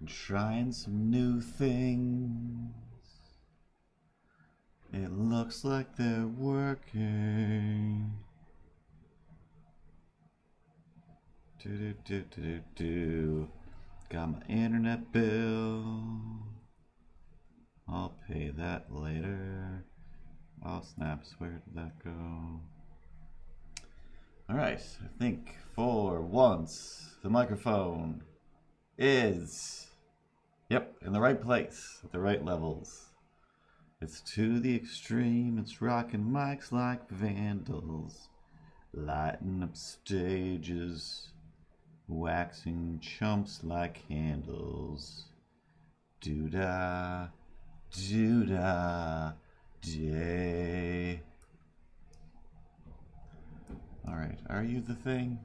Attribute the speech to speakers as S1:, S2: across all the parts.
S1: Trying some new things. It looks like they're working. Do. Got my internet bill. I'll pay that later. Oh snaps, where did that go? Alright, I think for once the microphone is, yep, in the right place, at the right levels. It's to the extreme, it's rocking mics like vandals, lighting up stages, waxing chumps like candles. Doo-dah, doo-dah, day. Alright, are you the thing?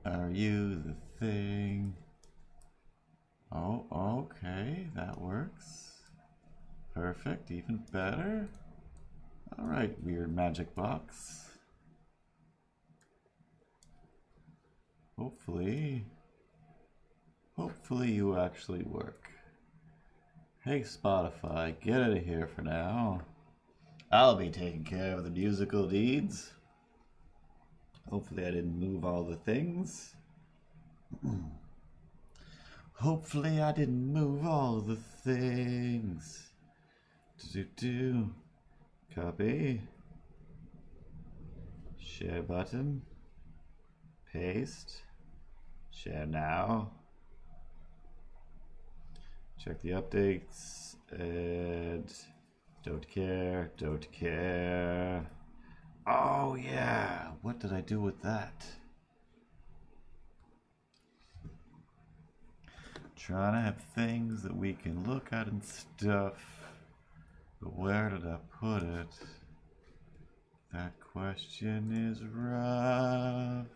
S1: Are you the thing? Oh, okay, that works. Perfect, even better. Alright, weird magic box. Hopefully you actually work. Hey Spotify, get out of here for now. I'll be taking care of the musical needs. Hopefully I didn't move all the things. Hopefully I didn't move all the things. Do. Copy. Share button. Paste. Share now. Check the updates. And don't care. Oh yeah, what did I do with that? Trying to have things that we can look at and stuff. But where did I put it? That question is rough.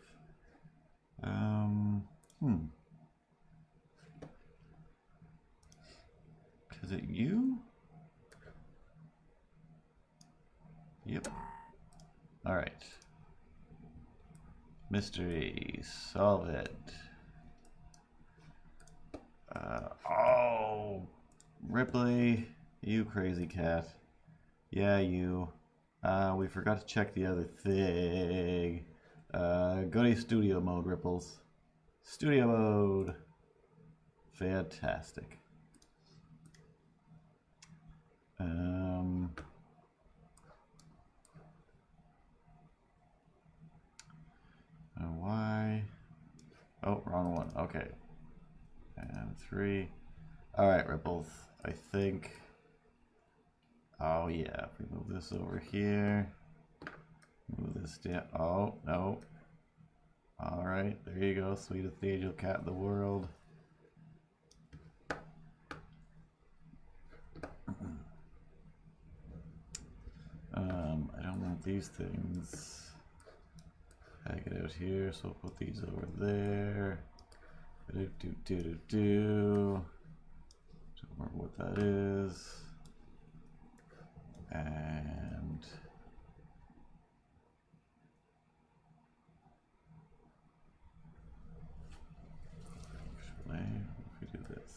S1: Is it you? Yep. Alright. Mystery. Solve it. Oh! Ripley. You crazy cat. Yeah, you. We forgot to check the other thing. Go to studio mode, Ripples. Studio mode. Fantastic. Why? Oh, wrong one. Okay. And 3. Alright, Ripples. I think... Oh, yeah. If we move this over here. Move this down. Oh, no. Alright, there you go. Sweetest angel cat in the world. I don't want these things. I get out here, so I'll put these over there. Don't remember what that is. And actually, if we do this.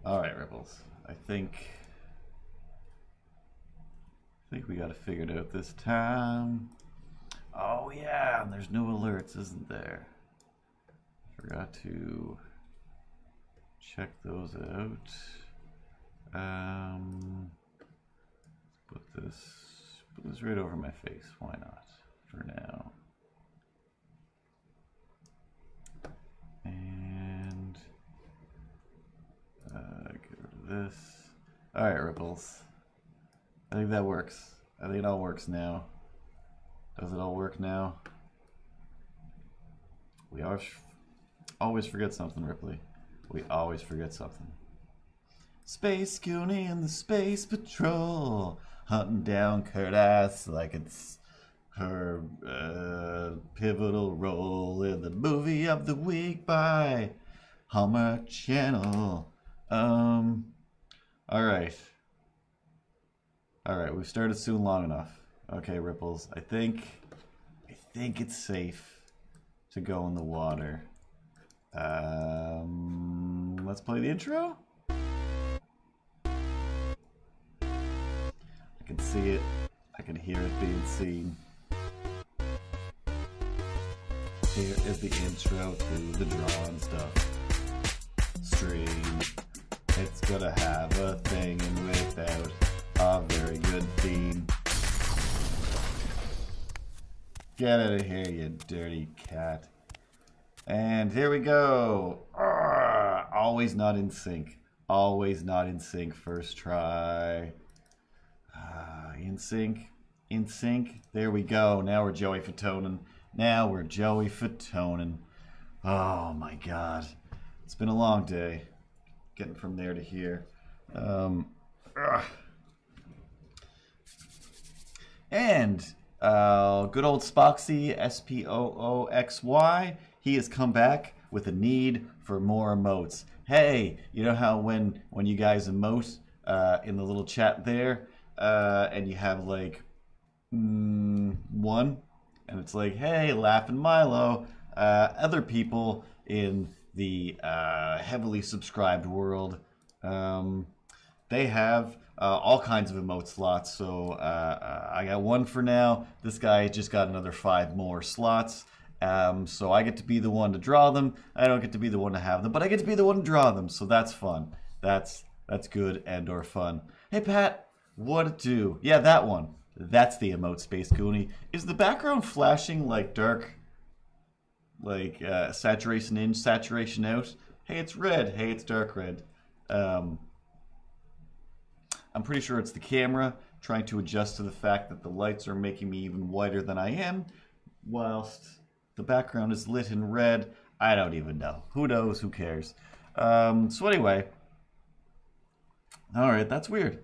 S1: All right, Ripples. I think we got it figured out this time. Oh yeah, and there's no alerts, isn't there? Forgot to check those out. Put this right over my face. Why not? For now. And get rid of this. All right, Ripples. I think that works. I think it all works now. Does it all work now? We always forget something, Ripley. We always forget something. Space Goonie and the Space Patrol hunting down Curtis like it's her pivotal role in the movie of the week by Hallmark Channel. All right. All right, we've started soon long enough. Okay, Ripples. I think it's safe to go in the water. Let's play the intro. I can see it. I can hear it being seen. Here is the intro to the drawn stuff stream. It's gonna have a thing and without a very good theme. Get out of here, you dirty cat. And here we go. Always not in sync. Always not in sync. First try. In sync. In sync. There we go. Now we're Joey Fatonin. Now we're Joey Fatonin. Oh my god. It's been a long day. Getting from there to here. And good old Spooxy, Spooxy, he has come back with a need for more emotes. Hey, you know how when you guys emote in the little chat there, and you have like one, and it's like, hey, laughing Milo. Other people in the heavily subscribed world, they have all kinds of emote slots. So I got one for now. This guy just got another 5 more slots. So I get to be the one to draw them. I don't get to be the one to have them, but I get to be the one to draw them. So that's fun. That's good and or fun. Hey Pat, what it do? Yeah, that one. That's the emote, Space Goonie. Is the background flashing like dark, like saturation in, saturation out? Hey, it's red. Hey, it's dark red. I'm pretty sure it's the camera trying to adjust to the fact that the lights are making me even whiter than I am, whilst the background is lit in red. I don't even know. Who knows? Who cares? So anyway, all right, that's weird.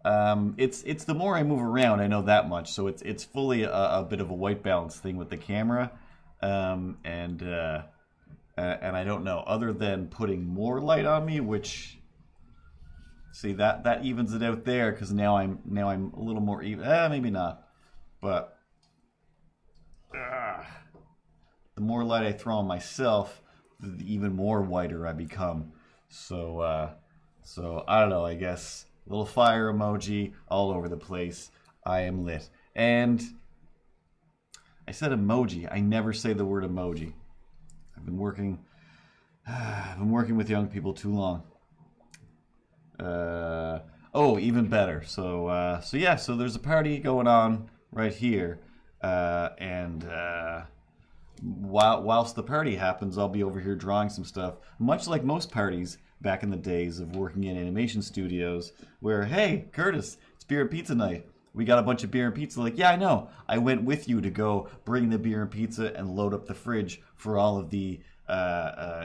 S1: It's the more I move around, I know that much. So it's fully a bit of a white balance thing with the camera, and I don't know. Other than putting more light on me, which see that evens it out there, because now I'm a little more even. Maybe not, but the more light I throw on myself, the even more whiter I become. So I don't know. I guess. Little fire emoji all over the place. I am lit. And I said emoji. I never say the word emoji. I've been working with young people too long. Oh, even better. So yeah, so there's a party going on right here. And whilst the party happens, I'll be over here drawing some stuff. Much like most parties back in the days of working in animation studios, where, hey, Curtis, it's beer and pizza night. We got a bunch of beer and pizza. Like, yeah, I know. I went with you to go bring the beer and pizza and load up the fridge for all of the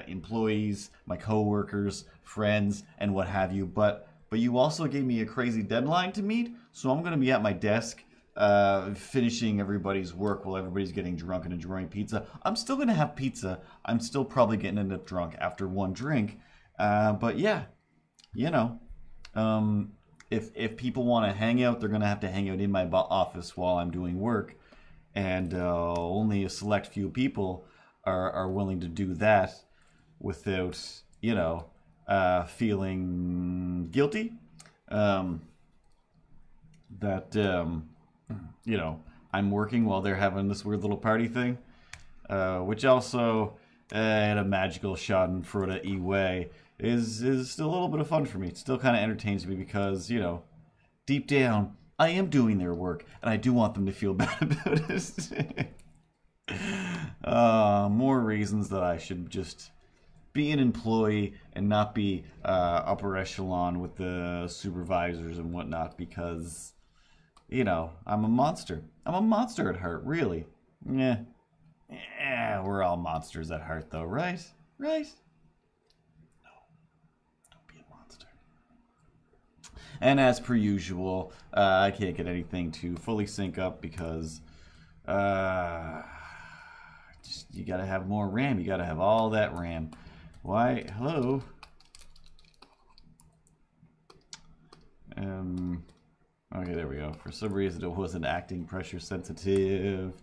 S1: employees, my coworkers, friends, and what have you. But you also gave me a crazy deadline to meet, so I'm going to be at my desk finishing everybody's work while everybody's getting drunk and enjoying pizza. I'm still going to have pizza. I'm still probably getting end up drunk after one drink. But yeah, you know, if people want to hang out, they're going to have to hang out in my office while I'm doing work. And only a select few people are willing to do that without, you know, feeling guilty. You know, I'm working while they're having this weird little party thing. Which also, in a magical schadenfreude way, is still a little bit of fun for me. It still kind of entertains me because, you know, deep down, I am doing their work, and I do want them to feel bad about it. More reasons that I should just be an employee and not be upper echelon with the supervisors and whatnot, because, you know, I'm a monster. I'm a monster at heart, really. Yeah, we're all monsters at heart, though, right? Right? And as per usual, I can't get anything to fully sync up because you gotta have more RAM. You gotta have all that RAM. Why? Hello? Okay, there we go. For some reason, it wasn't acting pressure sensitive.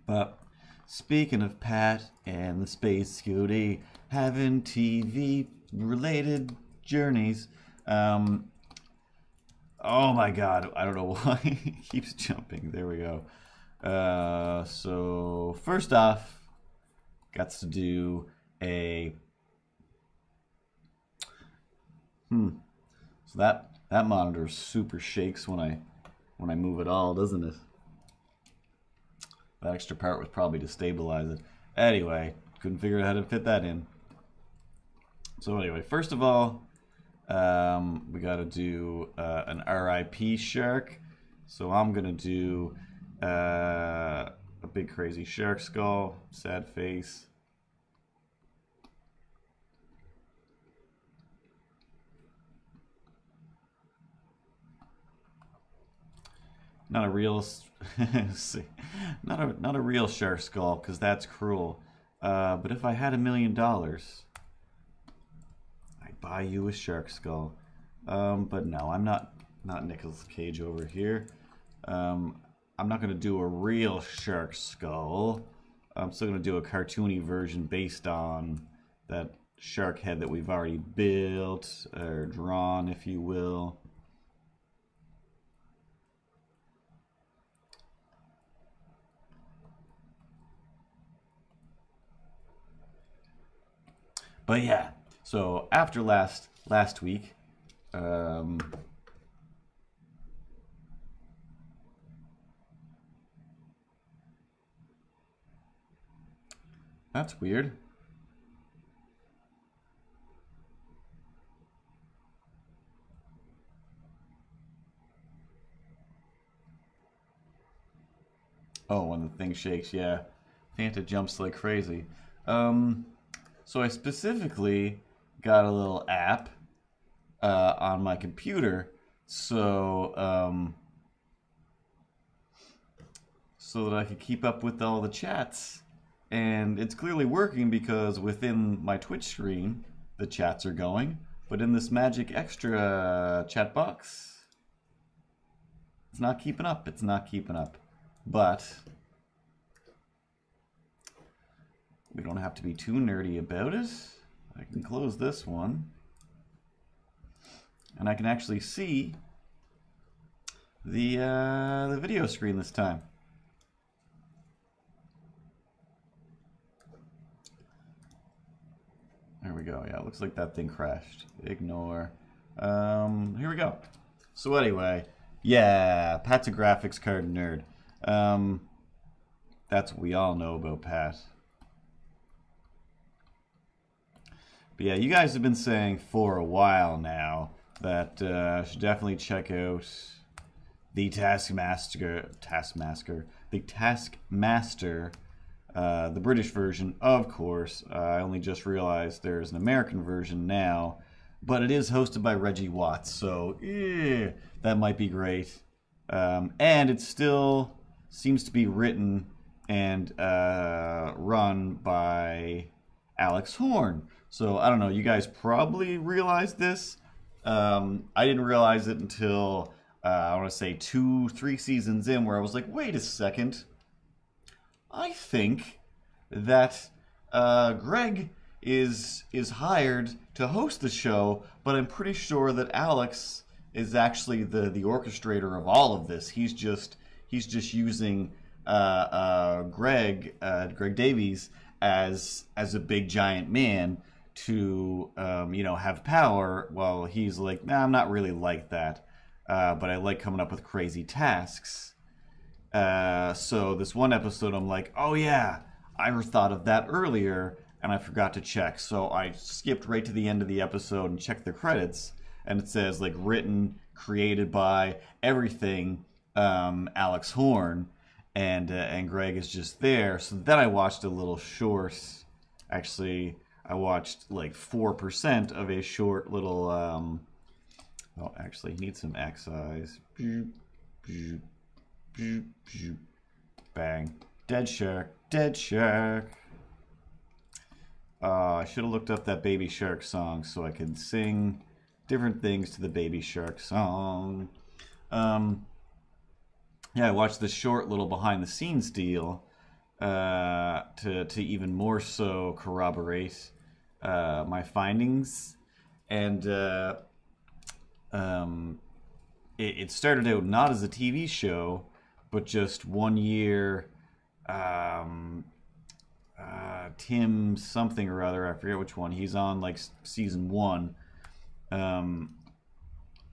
S1: But speaking of Pat and the Space Scooty having TV-related journeys, oh my God, I don't know why it keeps jumping. There we go. So first off, got to do a So that monitor super shakes when I move it all, doesn't it? That extra part was probably to stabilize it. Anyway, couldn't figure out how to fit that in. So anyway, first of all, we got to do an RIP shark. So I'm gonna do a big crazy shark skull, sad face. Not a real, not a real shark skull, because that's cruel. But if I had $1 million, I'd buy you a shark skull. But no, I'm not Nicolas Cage over here. I'm not gonna do a real shark skull. I'm still gonna do a cartoony version based on that shark head that we've already built or drawn, if you will. But yeah, so after last week, that's weird. Oh, when the thing shakes, yeah. Fanta jumps like crazy. So I specifically got a little app on my computer so that I could keep up with all the chats. And it's clearly working because within my Twitch screen, the chats are going. But in this Magic Extra chat box, it's not keeping up. It's not keeping up. But we don't have to be too nerdy about it. I can close this one. And I can actually see the video screen this time. There we go. Yeah, it looks like that thing crashed. Ignore. Here we go. So anyway, yeah, Pat's a graphics card nerd. That's what we all know about Pat. But yeah, you guys have been saying for a while now that I should definitely check out the Taskmaster, the British version, of course. I only just realized there's an American version now, but it is hosted by Reggie Watts, so that might be great. And it still seems to be written and run by Alex Horn. So I don't know, you guys probably realized this. I didn't realize it until I want to say 2-3 seasons in, where I was like, wait a second. I think that Greg is hired to host the show, but I'm pretty sure that Alex is actually the orchestrator of all of this. He's just using Greg Davies as a big giant man to have power, while he's like, nah, I'm not really like that, but I like coming up with crazy tasks. So this one episode, I'm like, oh yeah, I thought of that earlier, and I forgot to check. So I skipped right to the end of the episode and checked the credits, and it says like written, created by everything, Alex Horn, and Greg is just there. So then I watched a little short. Actually, I watched like 4% of a short little. Oh, actually, need some excise. Bang. Dead shark. Dead shark. I should have looked up that Baby Shark song so I could sing different things to the Baby Shark song. Yeah, I watched this short little behind the scenes deal to even more so corroborate my findings, and it started out not as a TV show, but just one year. Tim something or other, I forget which one. He's on like season 1. I'm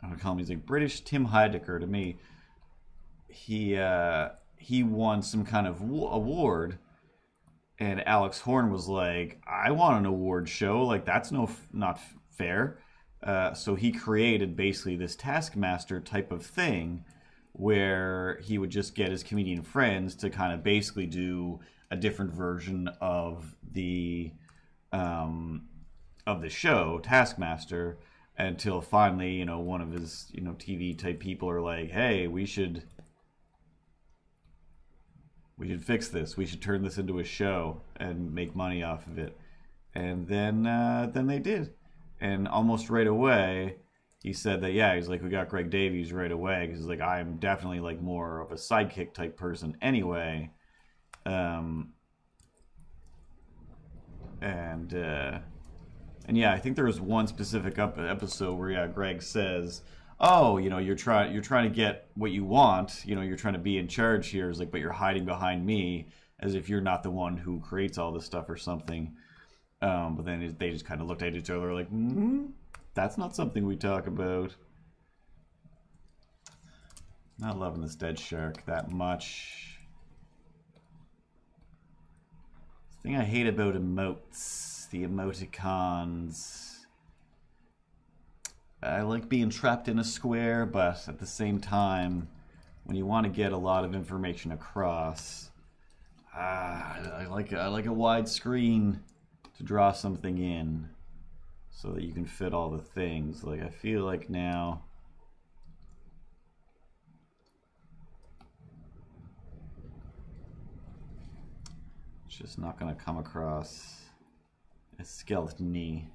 S1: gonna call him. He's like British Tim Heidecker to me. He won some kind of award, and Alex Horn was like, "I want an award show. Like that's not fair." So he created basically this Taskmaster type of thing, where he would just get his comedian friends to kind of basically do a different version of the show Taskmaster, until finally, one of his TV type people are like, "Hey, we should fix this. We should turn this into a show and make money off of it." And then they did, and almost right away he said that, yeah, he's like, we got Greg Davies right away, because he's like, I'm definitely like more of a sidekick type person anyway. And yeah, I think there was one specific episode where, yeah, Greg says, "Oh, you're trying to get what you want. You're trying to be in charge here." It's like, but you're hiding behind me, as if you're not the one who creates all this stuff or something. But then they just kind of looked at each other like, that's not something we talk about. Not loving this dead shark that much. The thing I hate about emotes, the emoticons. I like being trapped in a square, but at the same time, when you want to get a lot of information across, I like a wide screen to draw something in, so that you can fit all the things. Like, I feel like now it's just not going to come across as skeleton-y.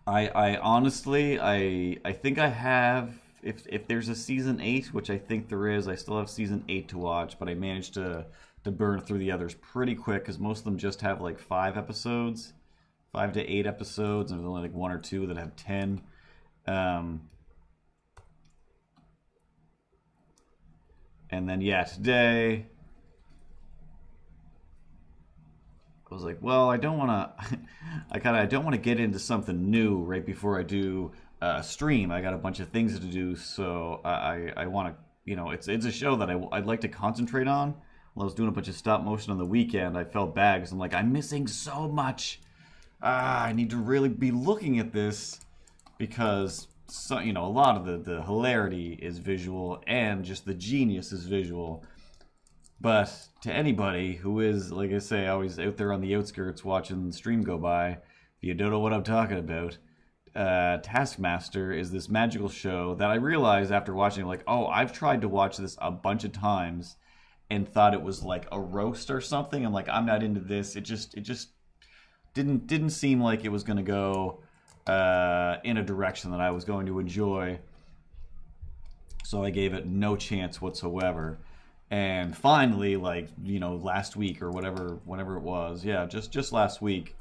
S1: I honestly, I think I have, if there's a season 8, which I think there is, I still have season 8 to watch, but I managed to burn through the others pretty quick, because most of them just have like 5 episodes. 5 to 8 episodes, and there's only like 1 or 2 that have 10. And then, yeah, today I was like, well, I don't want to. I don't want to get into something new right before I do a stream. I got a bunch of things to do, so I want to. It's a show that I'd like to concentrate on. While I was doing a bunch of stop motion on the weekend, I felt bad because I'm like, I'm missing so much. I need to really be looking at this, because a lot of the hilarity is visual, and just the genius is visual. But to anybody who is, like I say, always out there on the outskirts watching the stream go by, if you don't know what I'm talking about, Taskmaster is this magical show that I realized after watching, like, oh, I've tried to watch this a bunch of times and thought it was like a roast or something. I'm like, I'm not into this. It just didn't seem like it was going to go in a direction that I was going to enjoy. So I gave it no chance whatsoever. And finally, like, last week or whenever it was, yeah, just last week,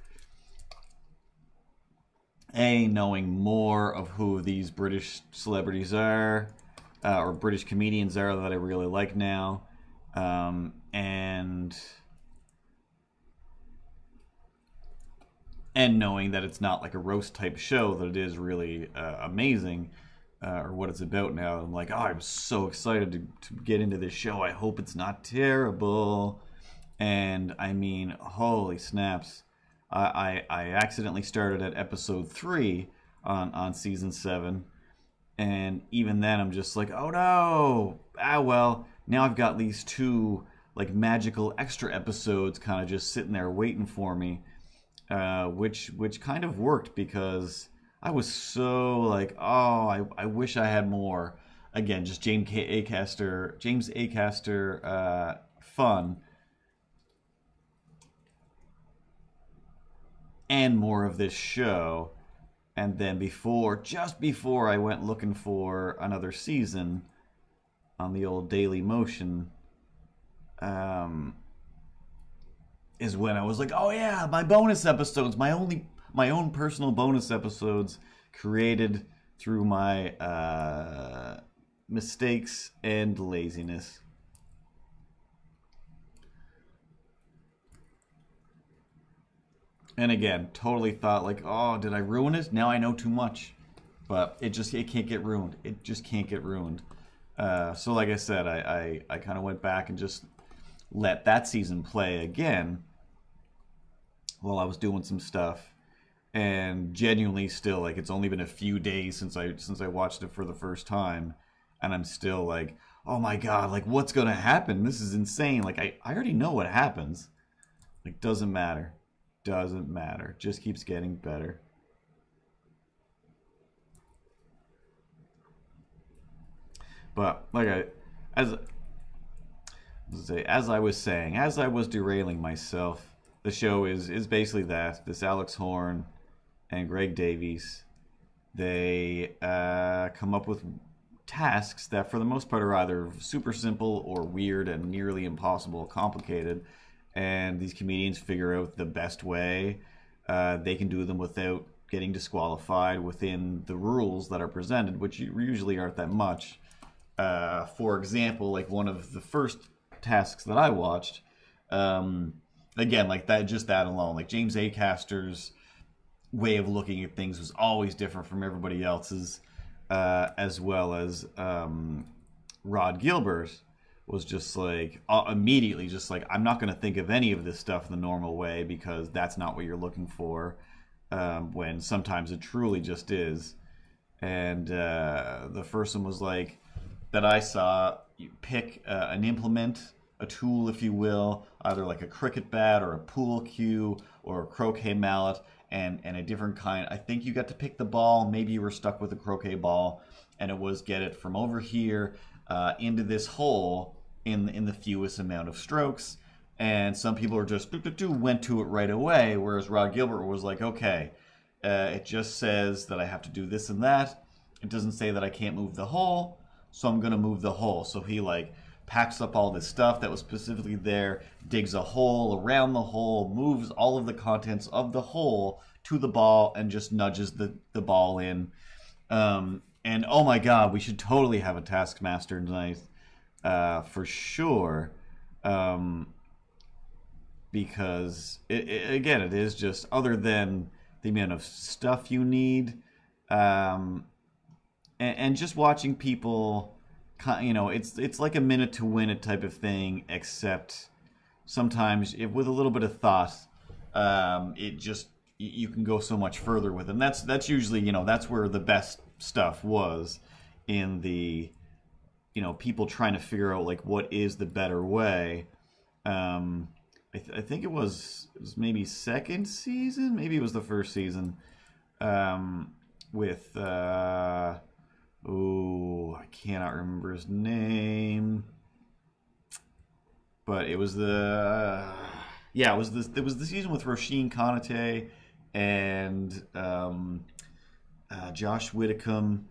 S1: knowing more of who these British celebrities are, or British comedians are that I really like now, and knowing that it's not like a roast type show, that it is really amazing, or what it's about now. I'm like, oh, I'm so excited to get into this show. I hope it's not terrible. And I mean, holy snaps. I accidentally started at episode 3 on season 7. And even then, I'm just like, oh no. Well, now I've got these 2 like magical extra episodes kind of just sitting there waiting for me. Which kind of worked, because I was so like, oh, I wish I had more. Again, just James Acaster fun, and more of this show. And then just before I went looking for another season on the old Daily Motion, is when I was like, oh yeah, my bonus episodes, my own personal bonus episodes created through my mistakes and laziness. And again, totally thought like, oh, did I ruin it? Now I know too much. But it can't get ruined. It just can't get ruined. So like I said, I kind of went back and just let that season play again while I was doing some stuff. And genuinely still, like, it's only been a few days since I watched it for the first time. And I'm still like, oh my God, like, what's going to happen? This is insane. Like, I already know what happens. Like, doesn't matter. Doesn't matter. Just keeps getting better. But like as I was saying, as I was derailing myself, the show is basically that. This Alex Horn and Greg Davies, they come up with tasks that for the most part are either super simple or weird and nearly impossible, complicated. And these comedians figure out the best way they can do them without getting disqualified within the rules that are presented, which usually aren't that much. For example, like one of the first tasks that I watched, again, like that, just that alone, like James Acaster's way of looking at things was always different from everybody else's, as well as Rod Gilbert was just like immediately just like, I'm not going to think of any of this stuff the normal way because that's not what you're looking for, when sometimes it truly just is. And the first one was like, that I saw, you pick an implement, a tool, if you will, either like a cricket bat or a pool cue or a croquet mallet, and a different kind. I think you got to pick the ball. Maybe you were stuck with a croquet ball, and it was get it from over here into this hole in the fewest amount of strokes. And some people are just went to it right away, whereas Rod Gilbert was like, okay, it just says that I have to do this and that. It doesn't say that I can't move the hole. So I'm going to move the hole. So he like packs up all this stuff that was specifically there, digs a hole around the hole, moves all of the contents of the hole to the ball, and just nudges the ball in. And oh my God, we should totally have a Taskmaster tonight, for sure. Because again, it is just, other than the amount of stuff you need, and just watching people, you know, it's like a minute to win it type of thing, except sometimes with a little bit of thought, it just, you can go so much further with it. And that's usually, you know, that's where the best stuff was, in the, you know, people trying to figure out like what is the better way. I think it was maybe second season, maybe it was the first season, with I cannot remember his name, but it was the it was the season with Roisin Conate and Josh Widdicombe,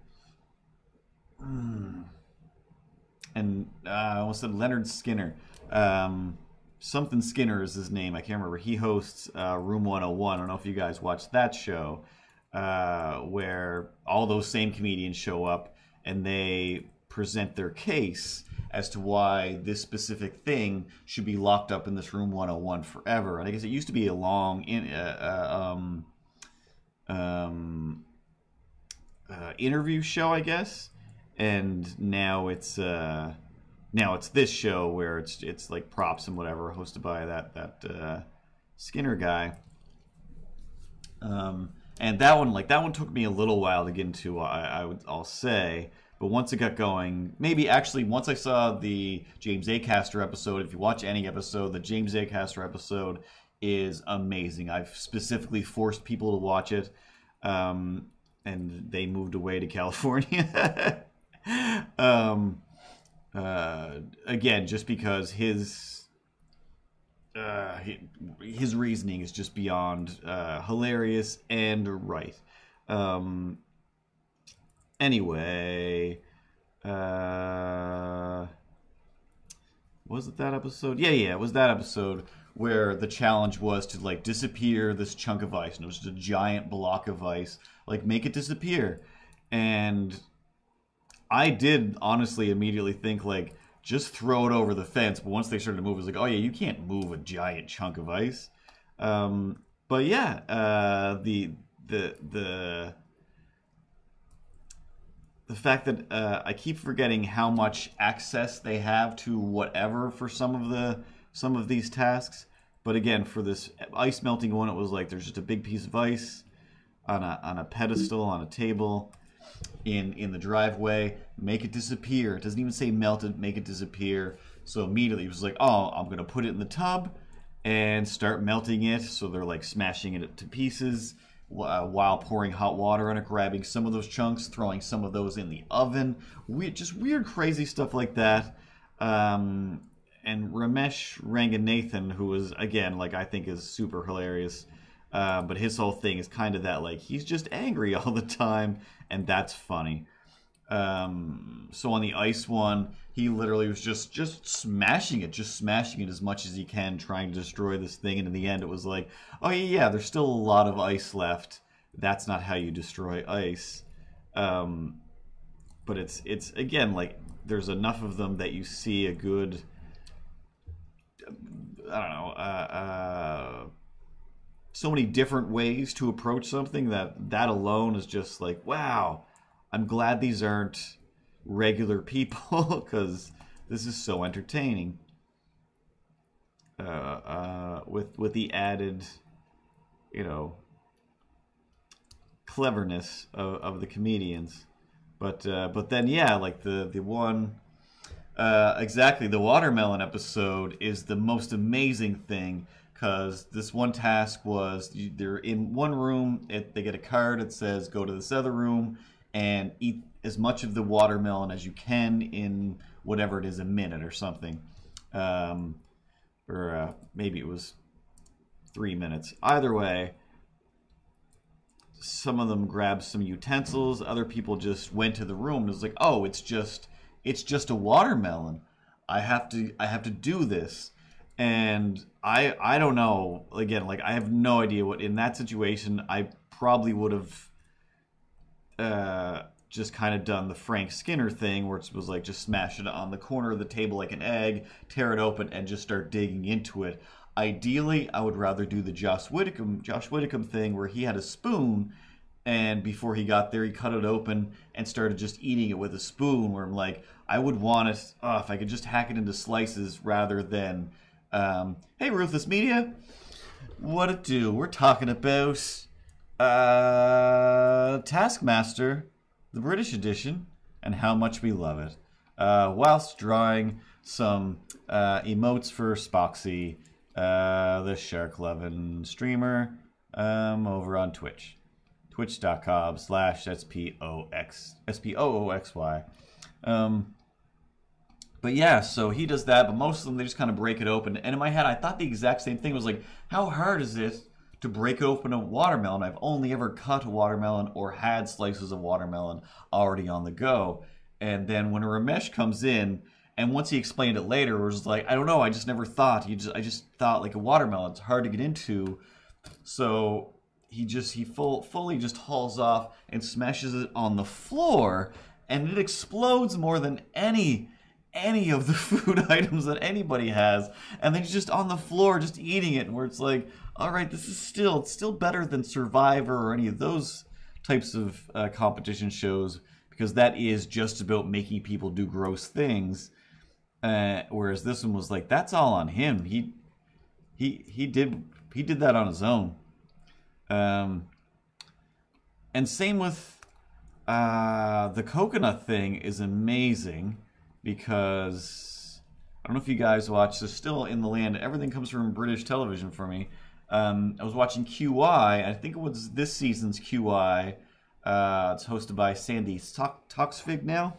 S1: and I almost said Leonard Skinner. Something Skinner is his name. I can't remember. He hosts Room 101. I don't know if you guys watched that show, where all those same comedians show up and they present their case as to why this specific thing should be locked up in this Room 101 forever. And I guess it used to be a long interview show, I guess, and now it's this show where it's like props and whatever, hosted by that Skinner guy. And that one took me a little while to get into, I'll say. But once it got going, maybe actually once I saw the James Acaster episode, if you watch any episode, the James Acaster episode is amazing. I've specifically forced people to watch it, and they moved away to California. Again, just because his reasoning is just beyond hilarious and right. Anyway, was it that episode? Yeah, it was that episode where the challenge was to like disappear this chunk of ice, and it was just a giant block of ice. Like, make it disappear. And I did honestly immediately think like, just throw it over the fence. But once they started to move, it was like, oh yeah, you can't move a giant chunk of ice. But yeah, the fact that I keep forgetting how much access they have to whatever for some of these tasks. But again, for this ice melting one, it was like there's just a big piece of ice on a pedestal on a table in the driveway. Make it disappear. It doesn't even say melt it. Make it disappear. So immediately it was like, oh, I'm gonna put it in the tub and start melting it. So they're like smashing it to pieces while pouring hot water on it, grabbing some of those chunks, throwing some of those in the oven. Just weird, crazy stuff like that. And Ramesh Ranganathan, who is, again, like, I think is super hilarious. But his whole thing is kind of that, like, he's just angry all the time, and that's funny. So on the ice one, he literally was just smashing it as much as he can, trying to destroy this thing. And in the end, it was like, oh yeah, there's still a lot of ice left. That's not how you destroy ice. But it's again, like, there's enough of them that you see a good, I don't know, so many different ways to approach something that alone is just like, wow. I'm glad these aren't regular people, because this is so entertaining. With the added, cleverness of the comedians, but then yeah, like the one, exactly, the watermelon episode is the most amazing thing, because this one task was they're in one room. They get a card that says go to this other room and eat as much of the watermelon as you can in whatever it is, a minute or something. Or maybe it was 3 minutes. Either way, some of them grabbed some utensils. Other people just went to the room and it was like, oh, it's just a watermelon. I have to do this. And I don't know. Again, like, I have no idea what, in that situation, I probably would have just kind of done the Frank Skinner thing, where it was like, just smash it on the corner of the table like an egg, tear it open, and just start digging into it. Ideally, I would rather do the Josh Whitcomb thing, where he had a spoon, and before he got there, he cut it open and started just eating it with a spoon, where I'm like, I would want it, if I could just hack it into slices rather than, hey, Ruthless Media, what it do? We're talking about Taskmaster, the British edition, and how much we love it, whilst drawing some emotes for Spooxy, the Shark Lovin' streamer, over on Twitch, twitch.com/SPOOXY. But yeah, so he does that, but most of them, they just kind of break it open. And in my head, I thought the exact same thing. Was like, how hard is it to break open a watermelon? I've only ever cut a watermelon or had slices of watermelon already on the go. And then when Ramesh comes in, and once he explained it later, it was like, I don't know, I just never thought. I just thought, like, a watermelon, it's hard to get into. So he fully just hauls off and smashes it on the floor, and it explodes more than any of the food items that anybody has. And then he's just on the floor just eating it, where it's like, all right, this is still better than Survivor or any of those types of competition shows, because that is just about making people do gross things. Whereas this one was like, that's all on him. He did that on his own. And same with the coconut thing is amazing, because I don't know if you guys watch this. Still in the land, everything comes from British television for me. I was watching QI. I think it was this season's QI. It's hosted by Sandy Toxvig now.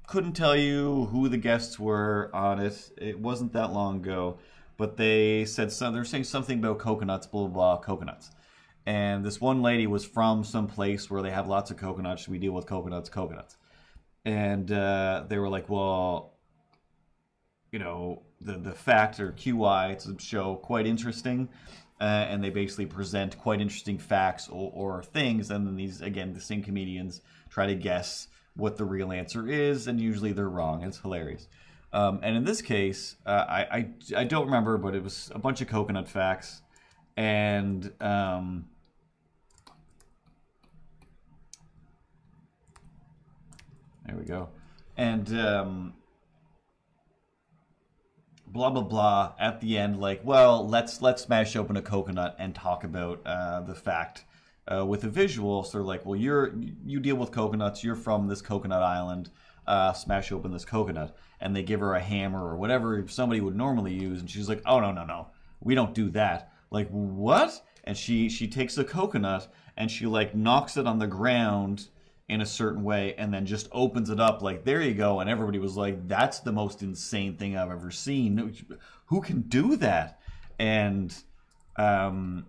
S1: Couldn't tell you who the guests were on it. It wasn't that long ago, but they said they're saying something about coconuts, blah blah blah, coconuts. And this one lady was from some place where they have lots of coconuts. We deal with coconuts. And they were like, well, you know, the fact or QI, it's a show quite interesting. And they basically present quite interesting facts or things. And then these, again, the same comedians try to guess what the real answer is. And usually they're wrong. It's hilarious. And in this case, I don't remember, but it was a bunch of coconut facts. And there we go. And blah blah blah. At the end, like, well, let's smash open a coconut and talk about the fact with a visual. So they're like, well, you deal with coconuts. You're from this coconut island. Smash open this coconut, and they give her a hammer or whatever somebody would normally use, and she's like, oh no, we don't do that. Like, what? And she takes a coconut and she like knocks it on the ground in a certain way and then just opens it up like, there you go. And everybody was like, that's the most insane thing I've ever seen. Who can do that? And I'm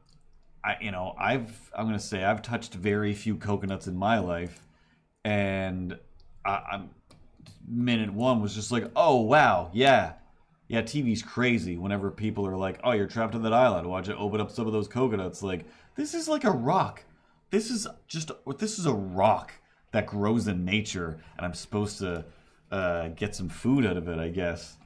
S1: gonna say I've touched very few coconuts in my life, and I'm minute one was just like, oh wow, yeah, TV's crazy. Whenever people are like, oh, you're trapped on that island, why'd you open up some of those coconuts? Like, this is like a rock. This is a rock that grows in nature, and I'm supposed to get some food out of it, I guess.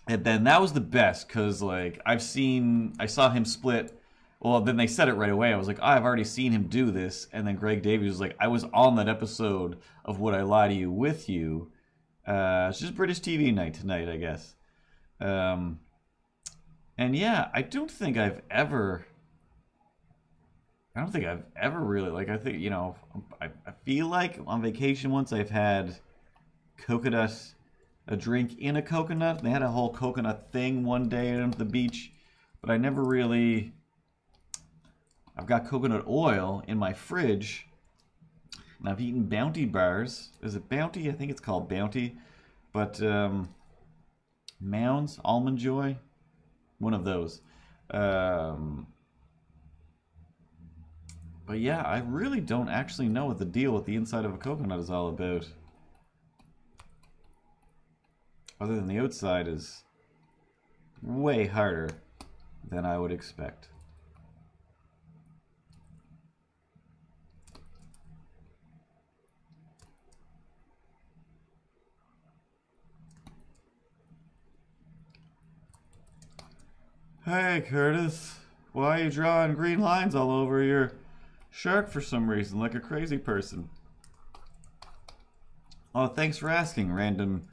S1: And then that was the best, because like I saw him split. Well, then they said it right away. I was like, oh, I've already seen him do this. And then Greg Davies was like, I was on that episode of Would I Lie to You with You. It's just British TV night tonight, I guess. And yeah, I don't think I've ever really, like, I think, you know, I feel like on vacation once I've had a drink in a coconut. They had a whole coconut thing one day at the beach, but I never really... I've got coconut oil in my fridge, and I've eaten Bounty bars. Is it Bounty? I think it's called Bounty. But Mounds, Almond Joy, one of those. But yeah, I really don't actually know what the deal with the inside of a coconut is all about. Other than the outside is way harder than I would expect. Hey, Curtis. Why are you drawing green lines all over your shirt for some reason, like a crazy person? Oh, thanks for asking, random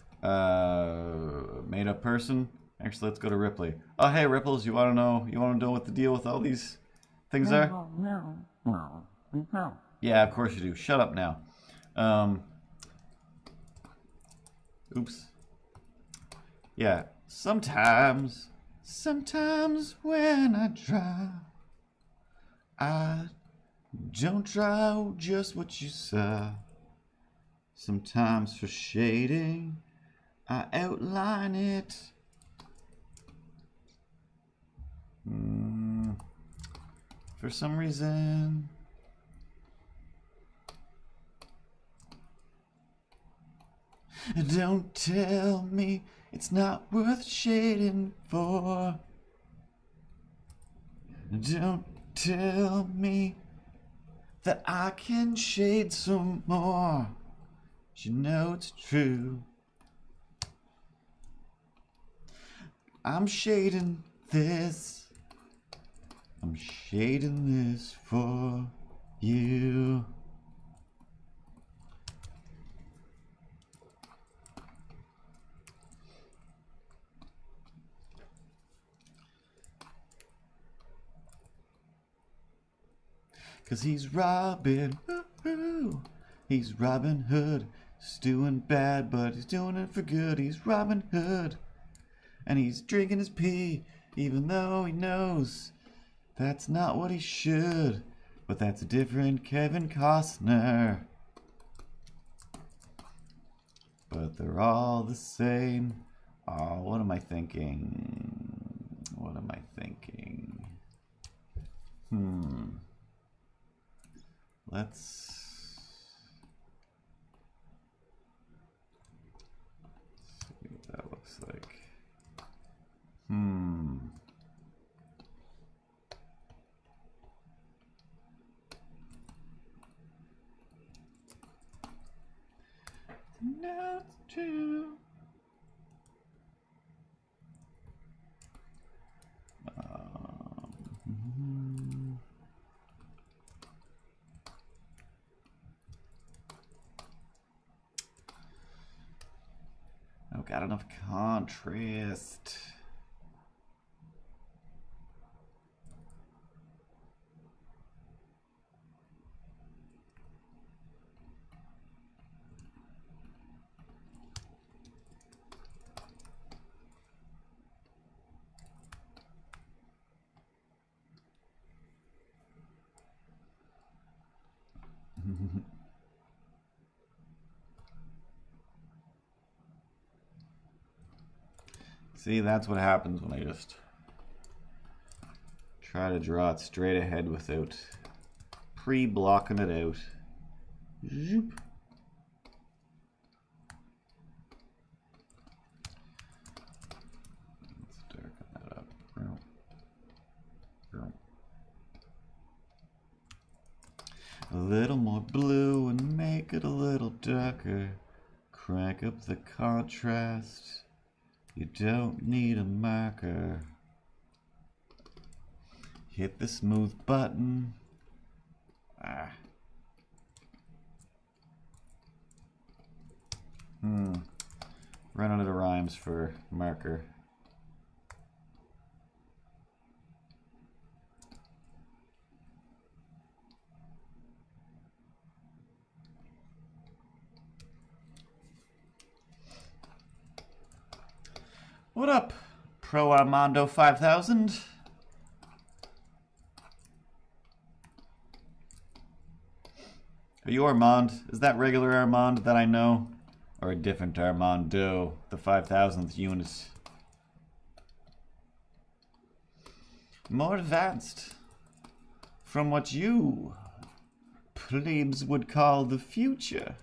S1: made-up person. Actually, let's go to Ripley. Oh, hey, Ripples, you want to know what the deal with all these things are? No. Yeah, of course you do. Shut up now. Oops. Yeah, sometimes when I draw, I don't draw just what you saw. Sometimes for shading, I outline it. For some reason. Don't tell me it's not worth shading for. Don't tell me that I can shade some more. You know it's true. I'm shading this. I'm shading this for you. Cause he's Robin, he's Robin Hood. He's doing bad, but he's doing it for good. He's Robin Hood, and he's drinking his pee, even though he knows that's not what he should. But that's a different Kevin Costner. But they're all the same. Oh, what am I thinking? What am I thinking? Let's see what that looks like. Not true. Oh, got enough contrast. See, that's what happens when I just try to draw it straight ahead without pre-blocking it out. Zoop. Let's darken that up. A little more blue and make it a little darker. Crank up the contrast. You don't need a marker. Hit the smooth button. Running out of rhymes for marker. What up, Pro Armando 5000? Are you Armand? Is that regular Armand that I know? Or a different Armando, the 5000th unit? More advanced from what you plebes would call the future.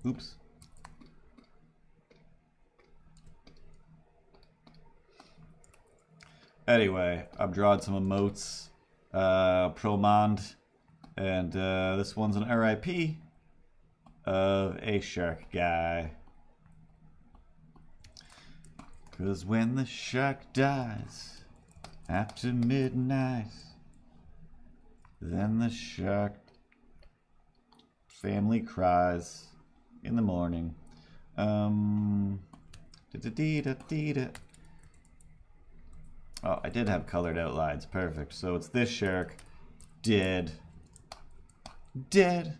S1: Oops. Anyway, I've drawn some emotes, Promond, and this one's an RIP of a shark guy. Cause when the shark dies after midnight, then the shark family cries in the morning. Oh, I did have colored outlines. Perfect. So it's this shark. Dead. Dead.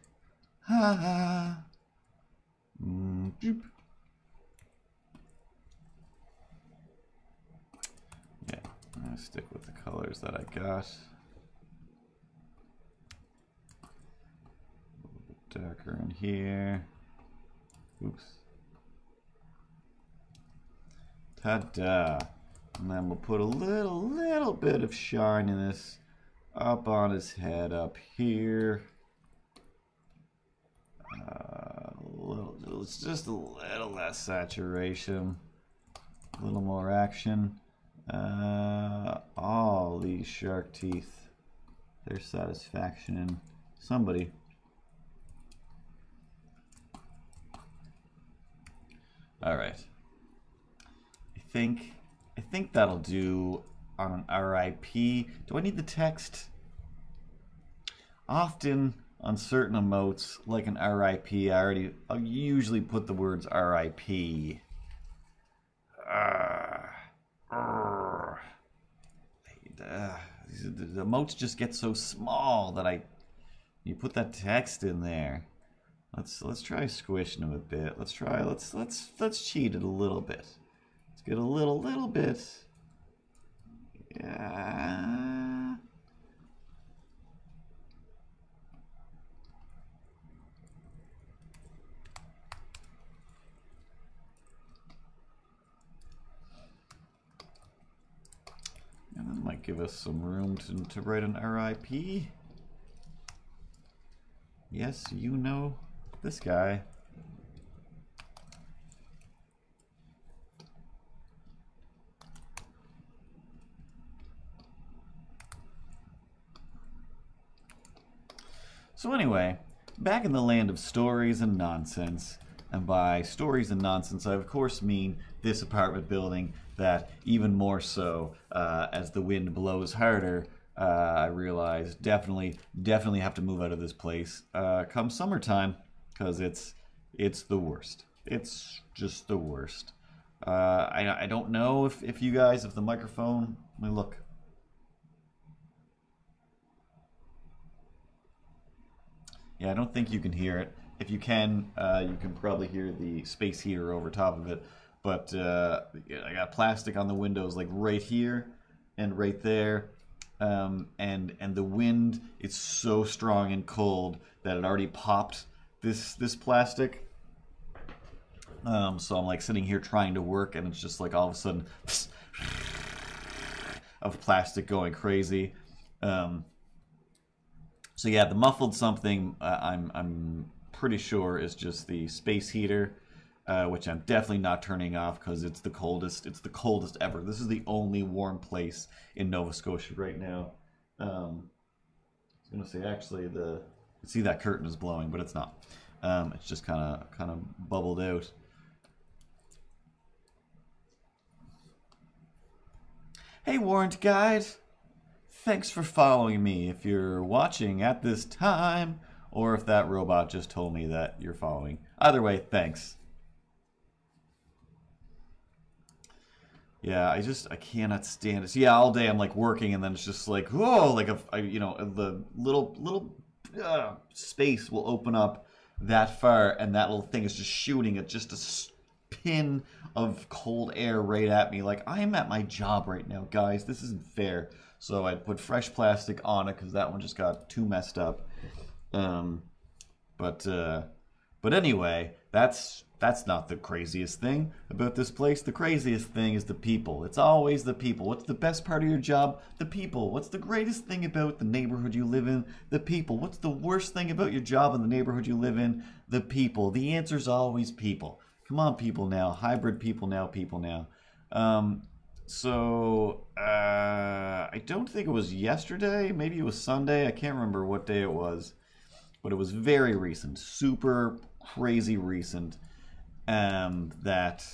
S1: Ha ha. Yeah, I'm gonna stick with the colors that I got. A little bit darker in here. Oops. Ta-da. And then we'll put a little bit of shininess up on his head up here. It's just a little less saturation, a little more action. All these shark teeth, their satisfaction in somebody. All right. I think that'll do on an RIP. Do I need the text? Often on certain emotes, like an RIP, I'll usually put the words RIP. The emotes just get so small that you put that text in there. Let's try squishing them a bit. Let's cheat it a little bit. Let's get a little bit. Yeah. give us some room to write an RIP. Yes, you know this guy. So anyway, back in the land of stories and nonsense, and by stories and nonsense I of course mean this apartment building that even more so as the wind blows harder, I realize definitely have to move out of this place come summertime, because it's the worst. It's just the worst. I don't know if you guys, if the microphone, let me look. Yeah, I don't think you can hear it. If you can probably hear the space heater over top of it. But I got plastic on the windows like right here and right there. And the wind is so strong and cold that it already popped this plastic. So I'm like sitting here trying to work, and it's just like all of a sudden of plastic going crazy. So yeah, the muffled something I'm pretty sure is just the space heater, which I'm definitely not turning off because it's the coldest. It's the coldest ever. This is the only warm place in Nova Scotia right now. I was gonna say actually see that curtain is blowing, but it's not. It's just kind of bubbled out. Hey, Warrant Guide. Thanks for following me if you're watching at this time, or if that robot just told me that you're following. Either way, thanks. Yeah, I cannot stand it. So yeah, all day I'm like working, and then it's just like, whoa, like the little space will open up that far, and that little thing is just shooting at just a pin of cold air right at me. Like, I am at my job right now, guys. This isn't fair. So I put fresh plastic on it because that one just got too messed up. But anyway, that's not the craziest thing about this place. The craziest thing is the people. It's always the people. What's the best part of your job? The people. What's the greatest thing about the neighborhood you live in? The people. What's the worst thing about your job in the neighborhood you live in? The people. The answer's always people. Come on, people now. Hybrid people now. People now. So I don't think it was yesterday. Maybe it was Sunday. I can't remember what day it was. But it was very recent. Super crazy recent. That...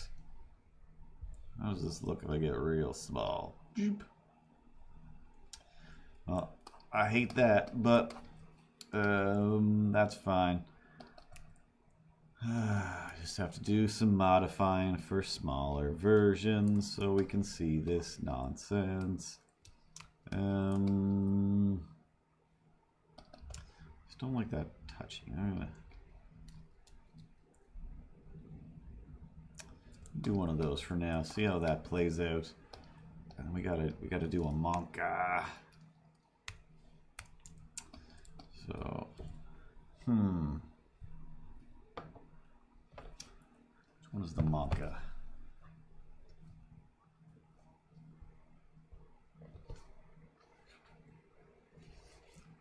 S1: How does this look if I get real small? Well, I hate that, but that's fine. I just have to do some modifying for smaller versions so we can see this nonsense. Just don't like that touching. I'm gonna do one of those for now. See how that plays out. And we gotta do a monka. So, Which one is the monka?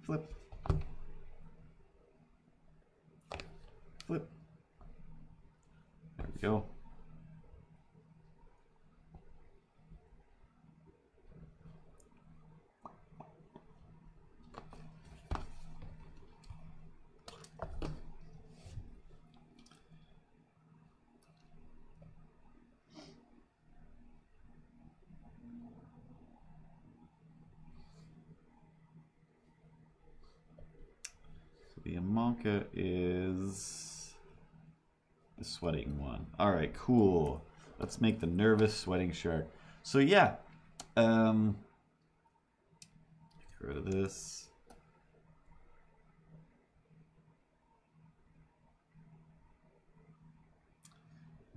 S1: Flip. Flip. There we go. The Amonka is the sweating one. All right, cool. Let's make the nervous sweating shark. So yeah, get rid of this.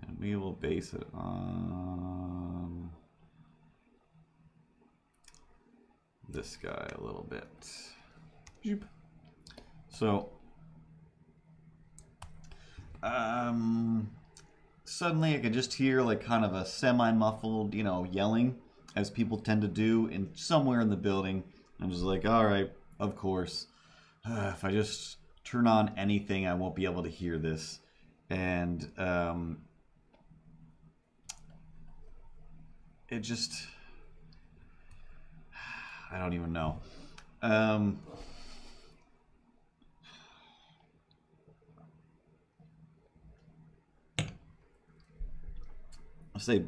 S1: And we will base it on this guy a little bit. So, suddenly I could just hear like kind of a semi-muffled, yelling as people tend to do in somewhere in the building. I'm just like, all right, of course. If I just turn on anything, I won't be able to hear this. And it just, I don't even know. I'll say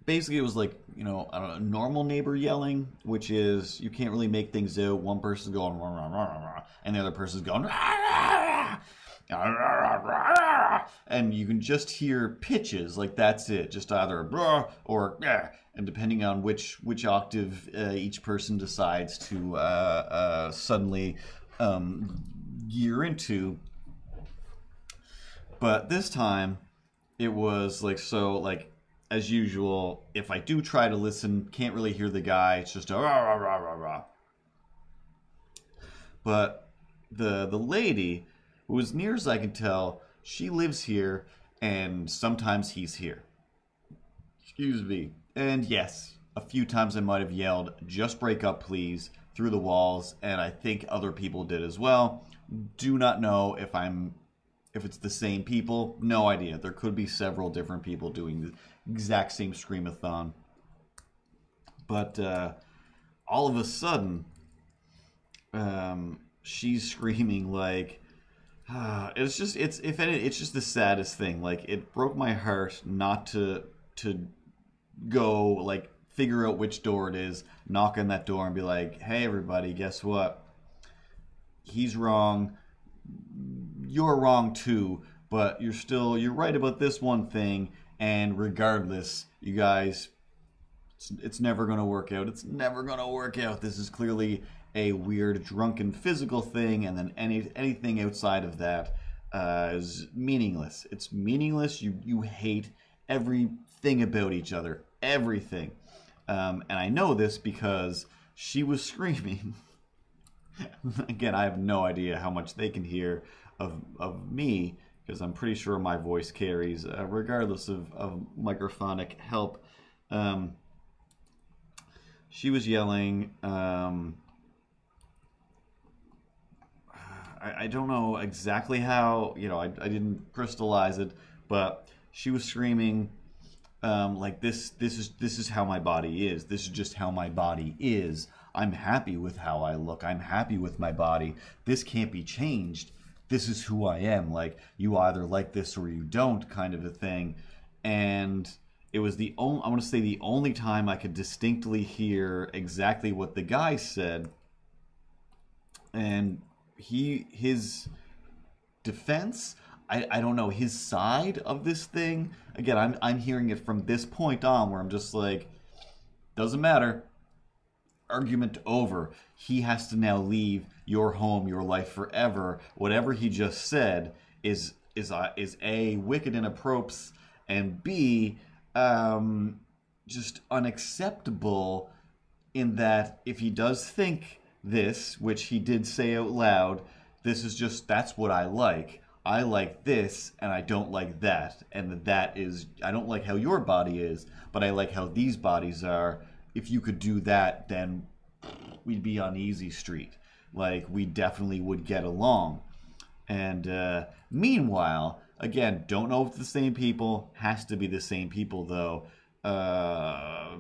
S1: basically it was like, you know, I don't know, normal neighbor yelling, which is you can't really make things out. One person's going rah, rah, rah, rah, and the other person's going rah, rah, rah, and you can just hear pitches, like that's it, just either rah or rah, and depending on which octave each person decides to suddenly gear into. But this time it was like, so like, as usual, if I do try to listen, can't really hear the guy. It's just a rah, rah, rah, rah, rah. But the lady, who, as near as I can tell, she lives here, and sometimes he's here. Excuse me. And yes, a few times I might have yelled, "Just break up, please," through the walls, and I think other people did as well. Do not know if it's the same people. No idea. There could be several different people doing the exact same screamathon. But all of a sudden, she's screaming like, it's just the saddest thing. Like, it broke my heart not to go like figure out which door it is, knock on that door and be like, "Hey everybody, guess what? He's wrong. You're wrong too, but you're right about this one thing, and regardless, you guys, it's never going to work out. It's never going to work out. This is clearly a weird drunken physical thing, and then anything outside of that is meaningless. It's meaningless. You hate everything about each other, everything." And I know this because she was screaming. Again, I have no idea how much they can hear of me, because I'm pretty sure my voice carries, regardless of microphonic help. She was yelling. I don't know exactly how, I didn't crystallize it, but she was screaming like, this is how my body is. This is just how my body is. I'm happy with how I look. I'm happy with my body. This can't be changed. This is who I am. Like, you either like this or you don't, kind of a thing. And it was I want to say the only time I could distinctly hear exactly what the guy said. And his defense, I don't know, his side of this thing. Again, I'm hearing it from this point on, where I'm just like, doesn't matter. Argument over. He has to now leave your home, your life forever. Whatever he just said is A, wicked and inappropriate, and B, just unacceptable, in that if he does think this, which he did say out loud, that's what I like. I like this, and I don't like that. And that is, I don't like how your body is, but I like how these bodies are. If you could do that, then we'd be on easy street. Like, we definitely would get along. And meanwhile, again, don't know if it's the same people. Has to be the same people, though.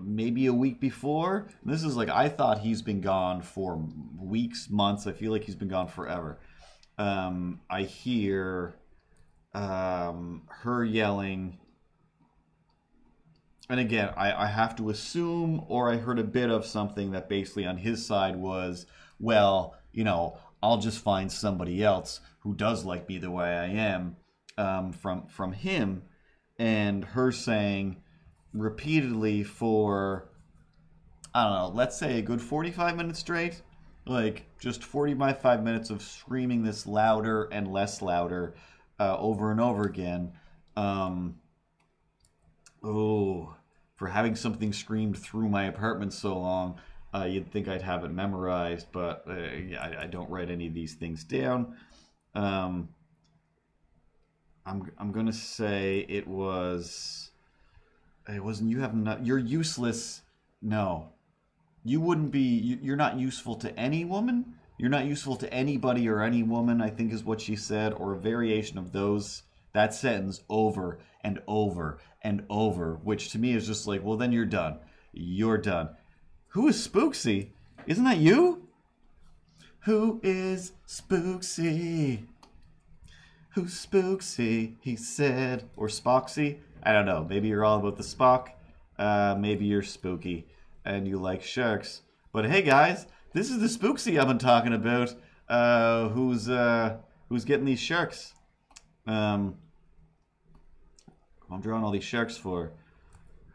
S1: Maybe a week before. This is like, I thought he's been gone for weeks, months. I feel like he's been gone forever. I hear her yelling. And again, I have to assume, or I heard a bit of something that basically on his side was, well, I'll just find somebody else who does like me the way I am, from him. And her saying repeatedly for, I don't know, let's say a good 45 minutes straight, like just 45 minutes of screaming this louder and less louder, over and over again. For having something screamed through my apartment so long, you'd think I'd have it memorized, but I don't write any of these things down. I'm gonna say it wasn't. You're useless. No. You wouldn't be, you're not useful to any woman. You're not useful to anybody or any woman, I think is what she said, or a variation of that sentence over and over and over, which to me is just like, well, then you're done. You're done. Who is Spooxy? Isn't that you? Who is Spooxy? Who's Spooxy? He said. Or Spooxy? I don't know. Maybe you're all about the Spock. Maybe you're spooky and you like sharks. But hey, guys, this is the Spooxy I've been talking about. Who's getting these sharks? I'm drawing all these sharks for.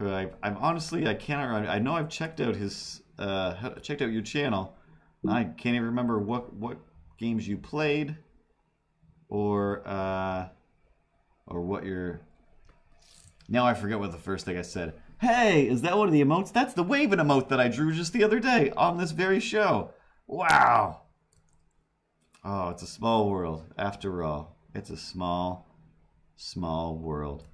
S1: I'm honestly, I can't. I know I've checked out checked out your channel. And I can't even remember what games you played, or what you're. Now I forget what the first thing I said. Hey, is that one of the emotes? That's the waving emote that I drew just the other day on this very show. Wow. Oh, it's a small world. After all, it's a small, small world.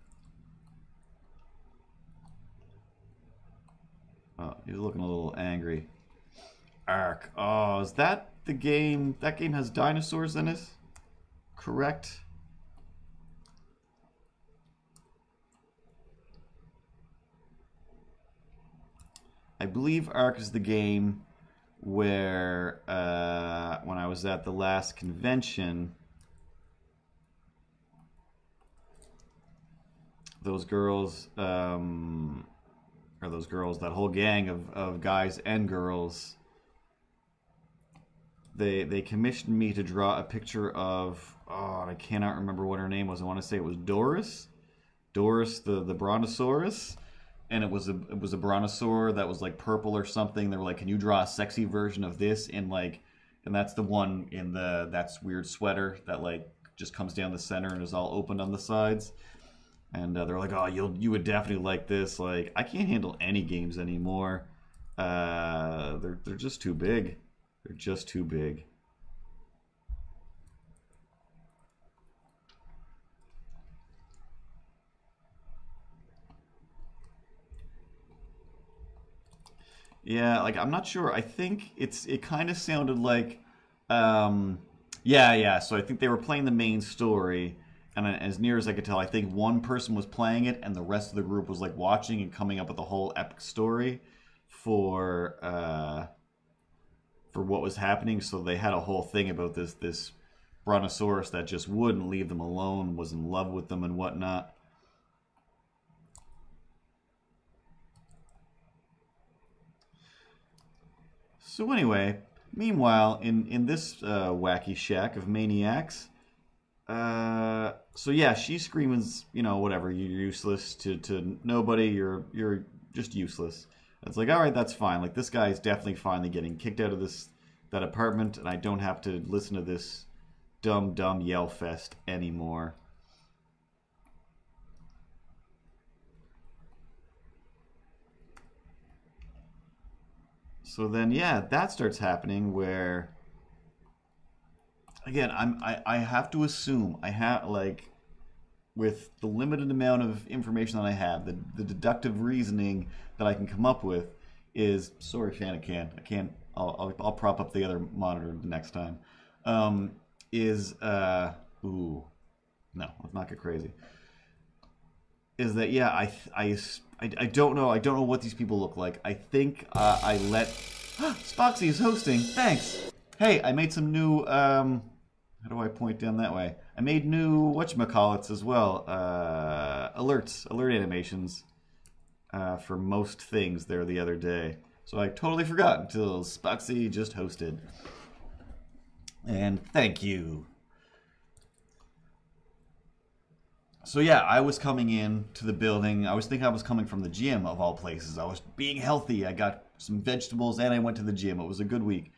S1: Oh, he's looking a little angry. Ark. Oh, is that the game? That game has dinosaurs in it? Correct? I believe Ark is the game where when I was at the last convention, those girls, that whole gang of guys and girls, they commissioned me to draw a picture of, oh, I cannot remember what her name was. I want to say it was Doris. Doris the Brontosaurus. And it was a brontosaur that was like purple or something. They were like, can you draw a sexy version of this in like, and that's the one in that's weird sweater that like just comes down the center and is all opened on the sides. And they're like, oh, you would definitely like this. Like, I can't handle any games anymore. They're just too big. They're just too big. Yeah, like I'm not sure. I think it kind of sounded like, yeah. So I think they were playing the main story, and as near as I could tell, I think one person was playing it, and the rest of the group was like watching and coming up with a whole epic story for what was happening. So they had a whole thing about this brontosaurus that just wouldn't leave them alone, was in love with them and whatnot. So anyway, meanwhile, in this wacky shack of maniacs, so yeah, she's screaming, you know, whatever, you're useless to nobody, you're just useless. It's like, all right, that's fine. Like, this guy is definitely finally getting kicked out of that apartment, and I don't have to listen to this dumb yell fest anymore. So then, yeah, that starts happening where, again, I have to assume, like, with the limited amount of information that I have, the deductive reasoning that I can come up with is, sorry, fan, I can't, I'll prop up the other monitor the next time, ooh, no, let's not get crazy. Is that, yeah, I don't know what these people look like. I think I let Spooxy is hosting. Thanks. Hey, I made some new how do I point down that way? I made new whatchamacallits as well. Alert animations for most things there the other day. So I totally forgot until Spooxy just hosted. And thank you. So yeah, I was coming in to the building. I was thinking I was coming from the gym, of all places. I was being healthy. I got some vegetables and I went to the gym. It was a good week.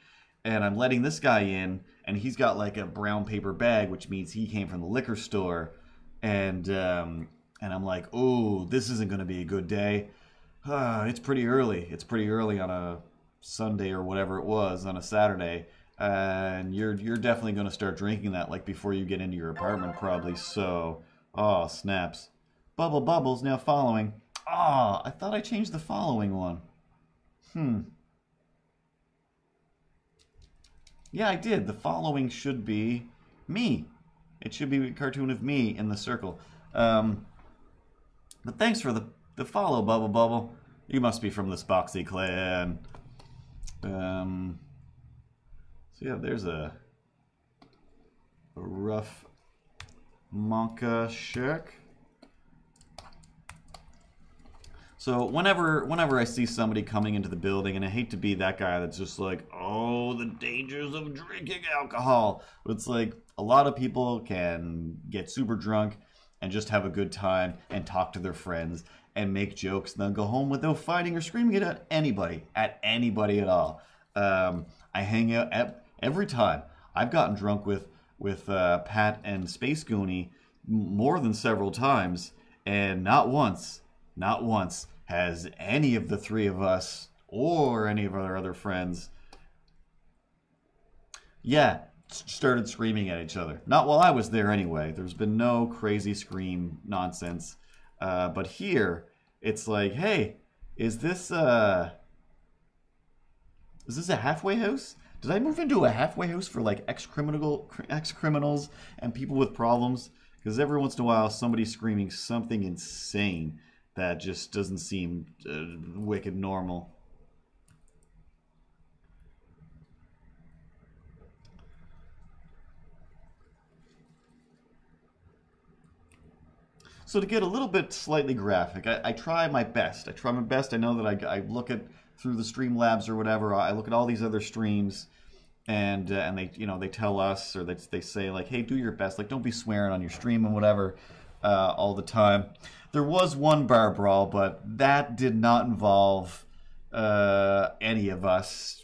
S1: And I'm letting this guy in, and he's got like a brown paper bag, which means he came from the liquor store. And I'm like, oh, this isn't going to be a good day. It's pretty early. It's pretty early on a Sunday or whatever it was, on a Saturday. And you're definitely going to start drinking that like before you get into your apartment probably. So... oh, snaps. Bubbles now following. Oh, I thought I changed the following one. Yeah, I did. The following should be me. It should be a cartoon of me in the circle. But thanks for the follow, Bubble Bubble. You must be from the Spooxy clan. So yeah, there's a rough Monka Shirk. So whenever I see somebody coming into the building, and I hate to be that guy that's just like, oh, the dangers of drinking alcohol. But it's like a lot of people can get super drunk and just have a good time and talk to their friends and make jokes and then go home without fighting or screaming at anybody at all. I hang out every time. I've gotten drunk with Pat and Space Goonie more than several times, and not once has any of the three of us or any of our other friends, started screaming at each other. Not while I was there anyway. There's been no crazy scream nonsense. But here, it's like, hey, is this a halfway house? Did I move into a halfway house for like ex-criminals and people with problems? Because every once in a while, somebody's screaming something insane that just doesn't seem wicked normal. So to get a little bit slightly graphic, I try my best. I know that I look at through the Streamlabs or whatever. I look at all these other streams, and they tell us, or they say like, hey, do your best. Like, don't be swearing on your stream and whatever all the time. There was one bar brawl, but that did not involve any of us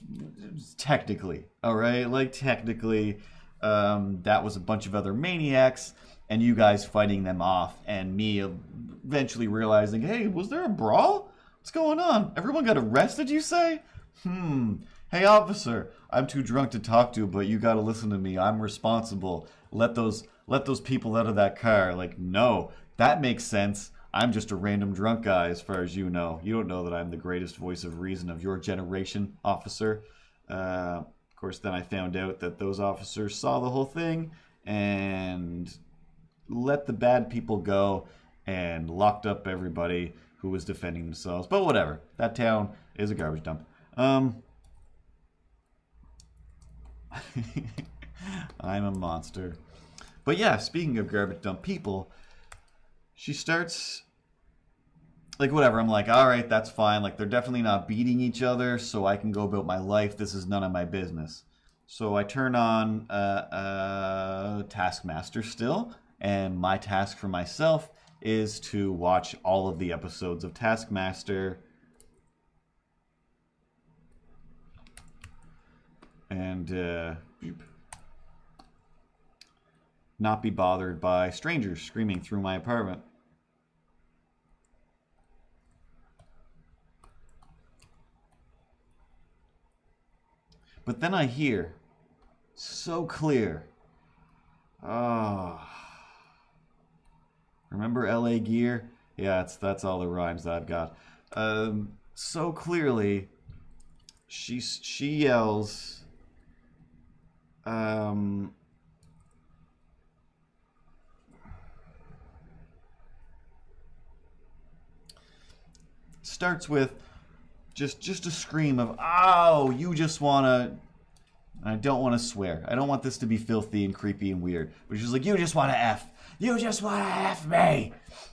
S1: technically. All right, like technically, that was a bunch of other maniacs. And you guys fighting them off, and me eventually realizing, hey, was there a brawl? What's going on? Everyone got arrested, you say? Hey, officer, I'm too drunk to talk to, but you gotta listen to me. I'm responsible. Let those people out of that car. Like, no, that makes sense. I'm just a random drunk guy, as far as you know. You don't know that I'm the greatest voice of reason of your generation, officer. Of course, then I found out that those officers saw the whole thing and let the bad people go and locked up everybody who was defending themselves. But whatever. That town is a garbage dump. I'm a monster. But yeah, speaking of garbage dump people, she starts, like, whatever. I'm like, all right, that's fine. Like, they're definitely not beating each other, so I can go about my life. This is none of my business. So I turn on Taskmaster still. And my task for myself is to watch all of the episodes of Taskmaster. And not be bothered by strangers screaming through my apartment. But then I hear, so clear, remember LA Gear? Yeah, that's all the rhymes that I've got. So clearly, she yells, starts with just a scream of, "Oh, you just wanna." I don't want to swear. I don't want this to be filthy and creepy and weird. But she's like, "You just want to F. You just want to F me."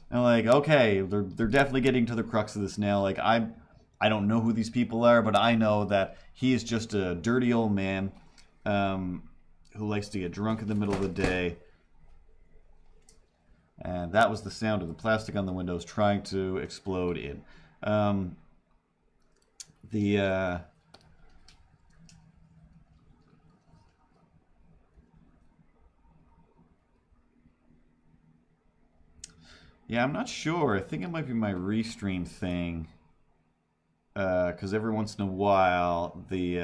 S1: And I'm like, okay, they're definitely getting to the crux of this now. Like, I don't know who these people are, but I know that he is just a dirty old man who likes to get drunk in the middle of the day. And that was the sound of the plastic on the windows trying to explode in. Yeah, I'm not sure. I think it might be my restream thing. Because every once in a while, the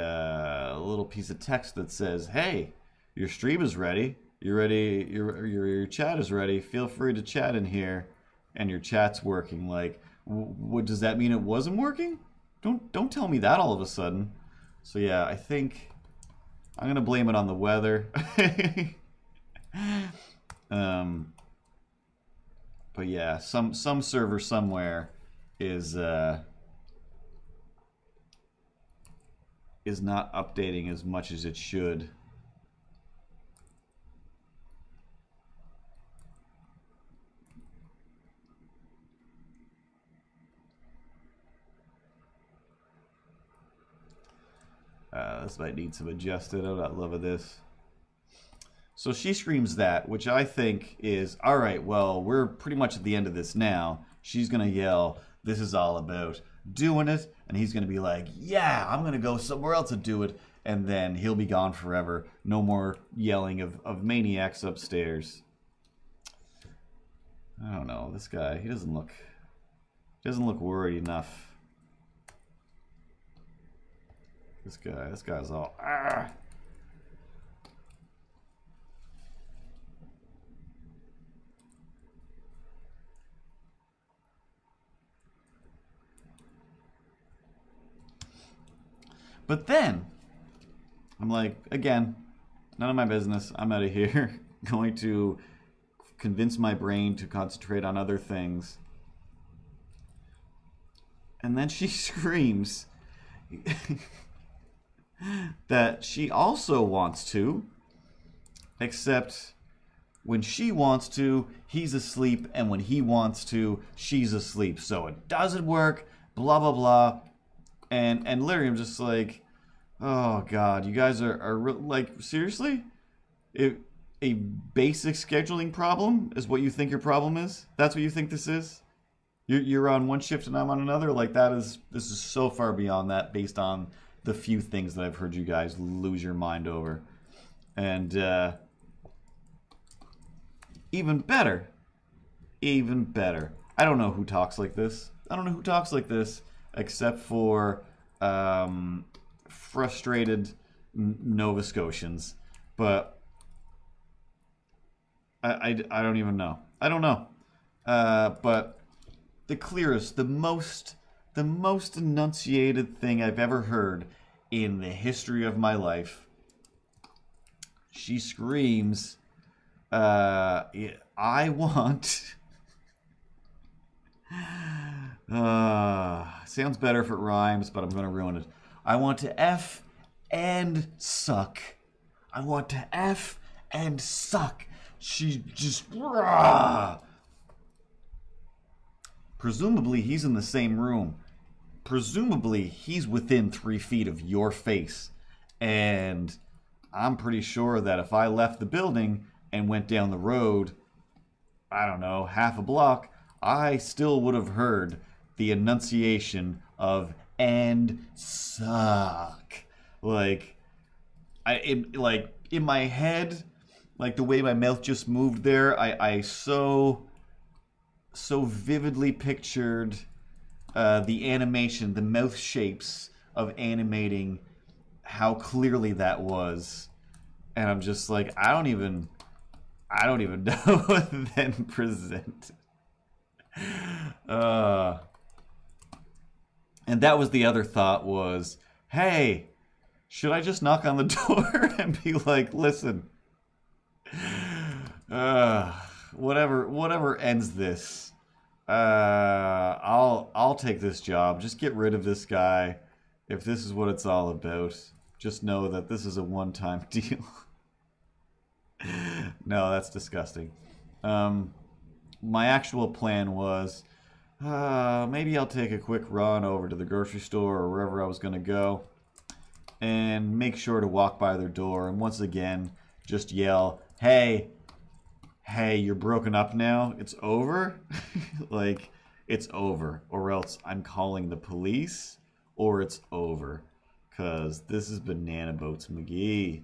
S1: little piece of text that says, "Hey, your stream is ready. You're ready. Your chat is ready. Feel free to chat in here," and your chat's working. Like, what does that mean? It wasn't working? Don't tell me that all of a sudden. So yeah, I think I'm gonna blame it on the weather. But yeah, some server somewhere is not updating as much as it should. This might need some adjusted. I'm not loving this. So she screams that, which I think is, all right, well, we're pretty much at the end of this now. She's going to yell, this is all about doing it. And he's going to be like, yeah, I'm going to go somewhere else and do it. And then he'll be gone forever. No more yelling of maniacs upstairs. I don't know. This guy, he doesn't look worried enough. This guy's all, ah. But then, I'm like, again, none of my business. I'm out of here. Going to convince my brain to concentrate on other things. And then she screams that she also wants to, except when she wants to, he's asleep, and when he wants to, she's asleep. So it doesn't work, blah, blah, blah. And literally, I'm just like, oh, God, you guys are like, seriously? A basic scheduling problem is what you think your problem is? That's what you think this is? You're on one shift and I'm on another? Like, this is so far beyond that based on the few things that I've heard you guys lose your mind over. And even better. I don't know who talks like this. Except for frustrated Nova Scotians. But I don't even know. I don't know. But the clearest, the most enunciated thing I've ever heard in the history of my life. She screams, I want... sounds better if it rhymes, but I'm going to ruin it. I want to F and suck. I want to F and suck. She just... Presumably, he's in the same room. Presumably, he's within 3 feet of your face. And I'm pretty sure that if I left the building and went down the road, I don't know, half a block, I still would have heard the enunciation of and suck. Like in my head, like the way my mouth just moved there, I so vividly pictured the animation, the mouth shapes of animating how clearly that was. And I'm just like, I don't even know what to then present. And that was the other thought was, hey, should I just knock on the door and be like, listen, whatever ends this, I'll take this job. Just get rid of this guy. If this is what it's all about, just know that this is a one-time deal. No, that's disgusting. My actual plan was, maybe I'll take a quick run over to the grocery store or wherever I was going to go and make sure to walk by their door and once again just yell, hey, you're broken up now? It's over? Like, it's over. Or else I'm calling the police or it's over. Because this is Banana Boats McGee.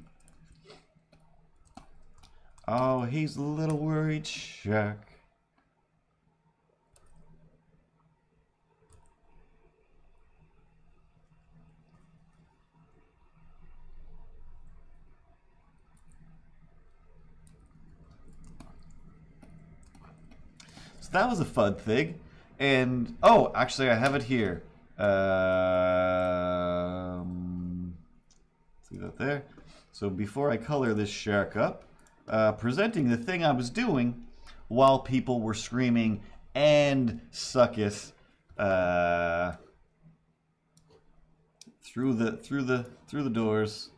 S1: Oh, he's a little worried shark. So that was a fun thing. And, oh, actually I have it here. See that there? So before I color this shark up, presenting the thing I was doing while people were screaming and suckus through the doors.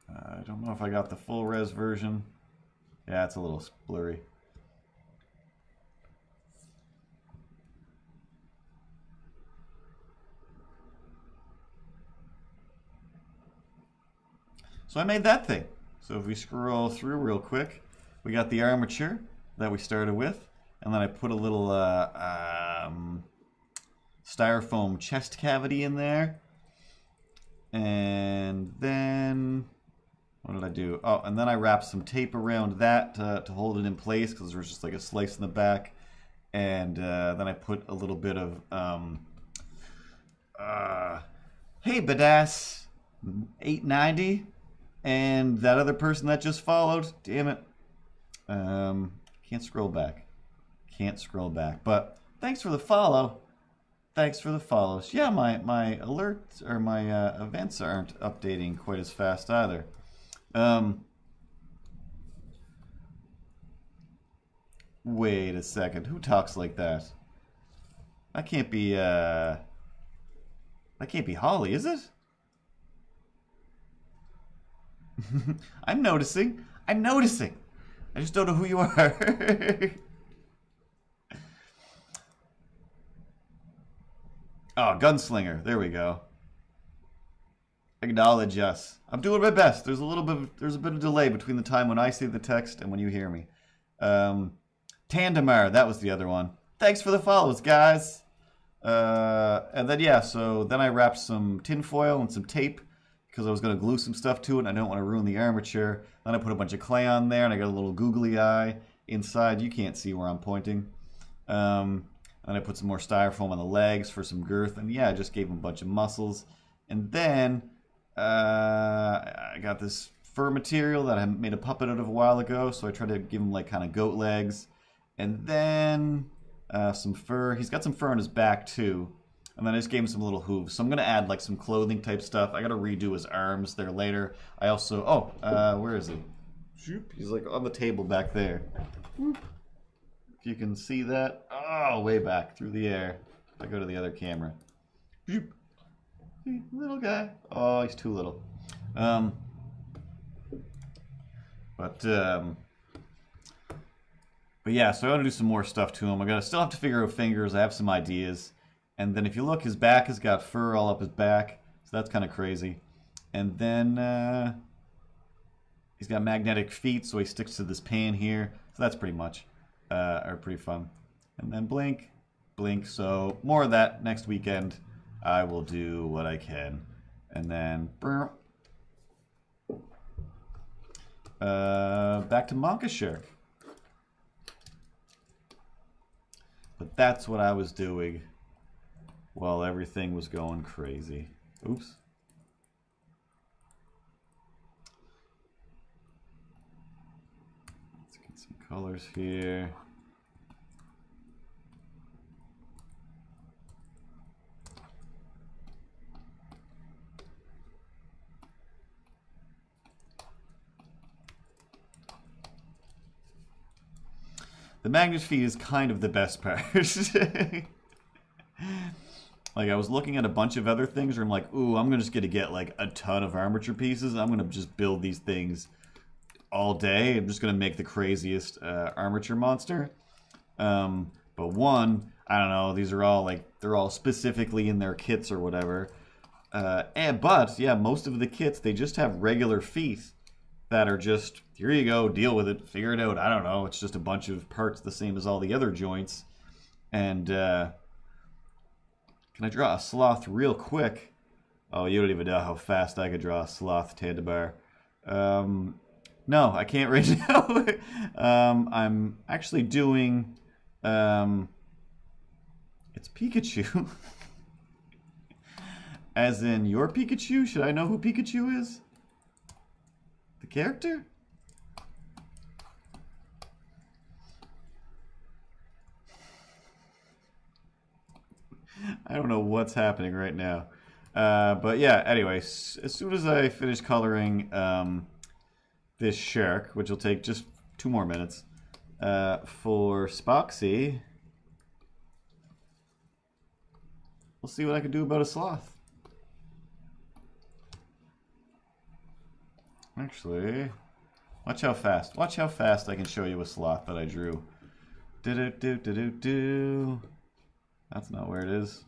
S1: I don't know if I got the full res version. Yeah, it's a little blurry. So I made that thing. So if we scroll through real quick, we got the armature that we started with, and then I put a little styrofoam chest cavity in there. And then, what did I do? Oh, and then I wrapped some tape around that to hold it in place because there was just like a slice in the back. And then I put a little bit of, hey, badass, 890. And that other person that just followed, damn it. Can't scroll back. Can't scroll back. But thanks for the follow. Thanks for the follows. Yeah, my alerts or my events aren't updating quite as fast either. Wait a second. Who talks like that? That can't be Holly, is it? I'm noticing. I'm noticing. I just don't know who you are. Oh, gunslinger. There we go. Acknowledge us. I'm doing my best. There's a bit of delay between the time when I see the text and when you hear me. Tandemar, that was the other one. Thanks for the follows, guys. And then yeah, so then I wrapped some tinfoil and some tape because I was going to glue some stuff to it and I don't want to ruin the armature. Then I put a bunch of clay on there and I got a little googly eye inside. You can't see where I'm pointing. And I put some more styrofoam on the legs for some girth. And yeah, I just gave him a bunch of muscles. And then I got this fur material that I made a puppet out of a while ago. So I tried to give him like kind of goat legs. And then some fur. He's got some fur on his back too. And then I just gave him some little hooves. So I'm going to add like some clothing type stuff. I got to redo his arms there later. I also, where is he? He's like on the table back there. If you can see that. Oh, way back through the air. If I go to the other camera. Little guy. Oh, he's too little. But yeah, so I want to do some more stuff to him. Still have to figure out fingers. I have some ideas. And then if you look, his back has got fur all up his back. So that's kind of crazy. And then he's got magnetic feet, so he sticks to this pan here. So that's pretty much, pretty fun. And then blink, blink. So more of that next weekend. I will do what I can. And then back to Monka Shark. But that's what I was doing while everything was going crazy. Oops. Let's get some colors here. The magnet feed is kind of the best part. Like, I was looking at a bunch of other things where I'm like, ooh, I'm just going to get, like, a ton of armature pieces. I'm going to just build these things all day. I'm just going to make the craziest armature monster. But one, I don't know, these are all, like, they're all specifically in their kits or whatever. But, yeah, most of the kits, they just have regular feet that are just, here you go, deal with it, figure it out. I don't know, it's just a bunch of parts the same as all the other joints. And, can I draw a sloth real quick? Oh, you don't even know how fast I could draw a sloth Tandabar. No, I can't right now. I'm actually doing... it's Pikachu. As in your Pikachu? Should I know who Pikachu is? The character? I don't know what's happening right now. But yeah, anyway, as soon as I finish coloring this shark, which will take just 2 more minutes, for Spooxy, we'll see what I can do about a sloth. Actually, watch how fast I can show you a sloth that I drew. Do-do-do-do-do-do. That's not where it is.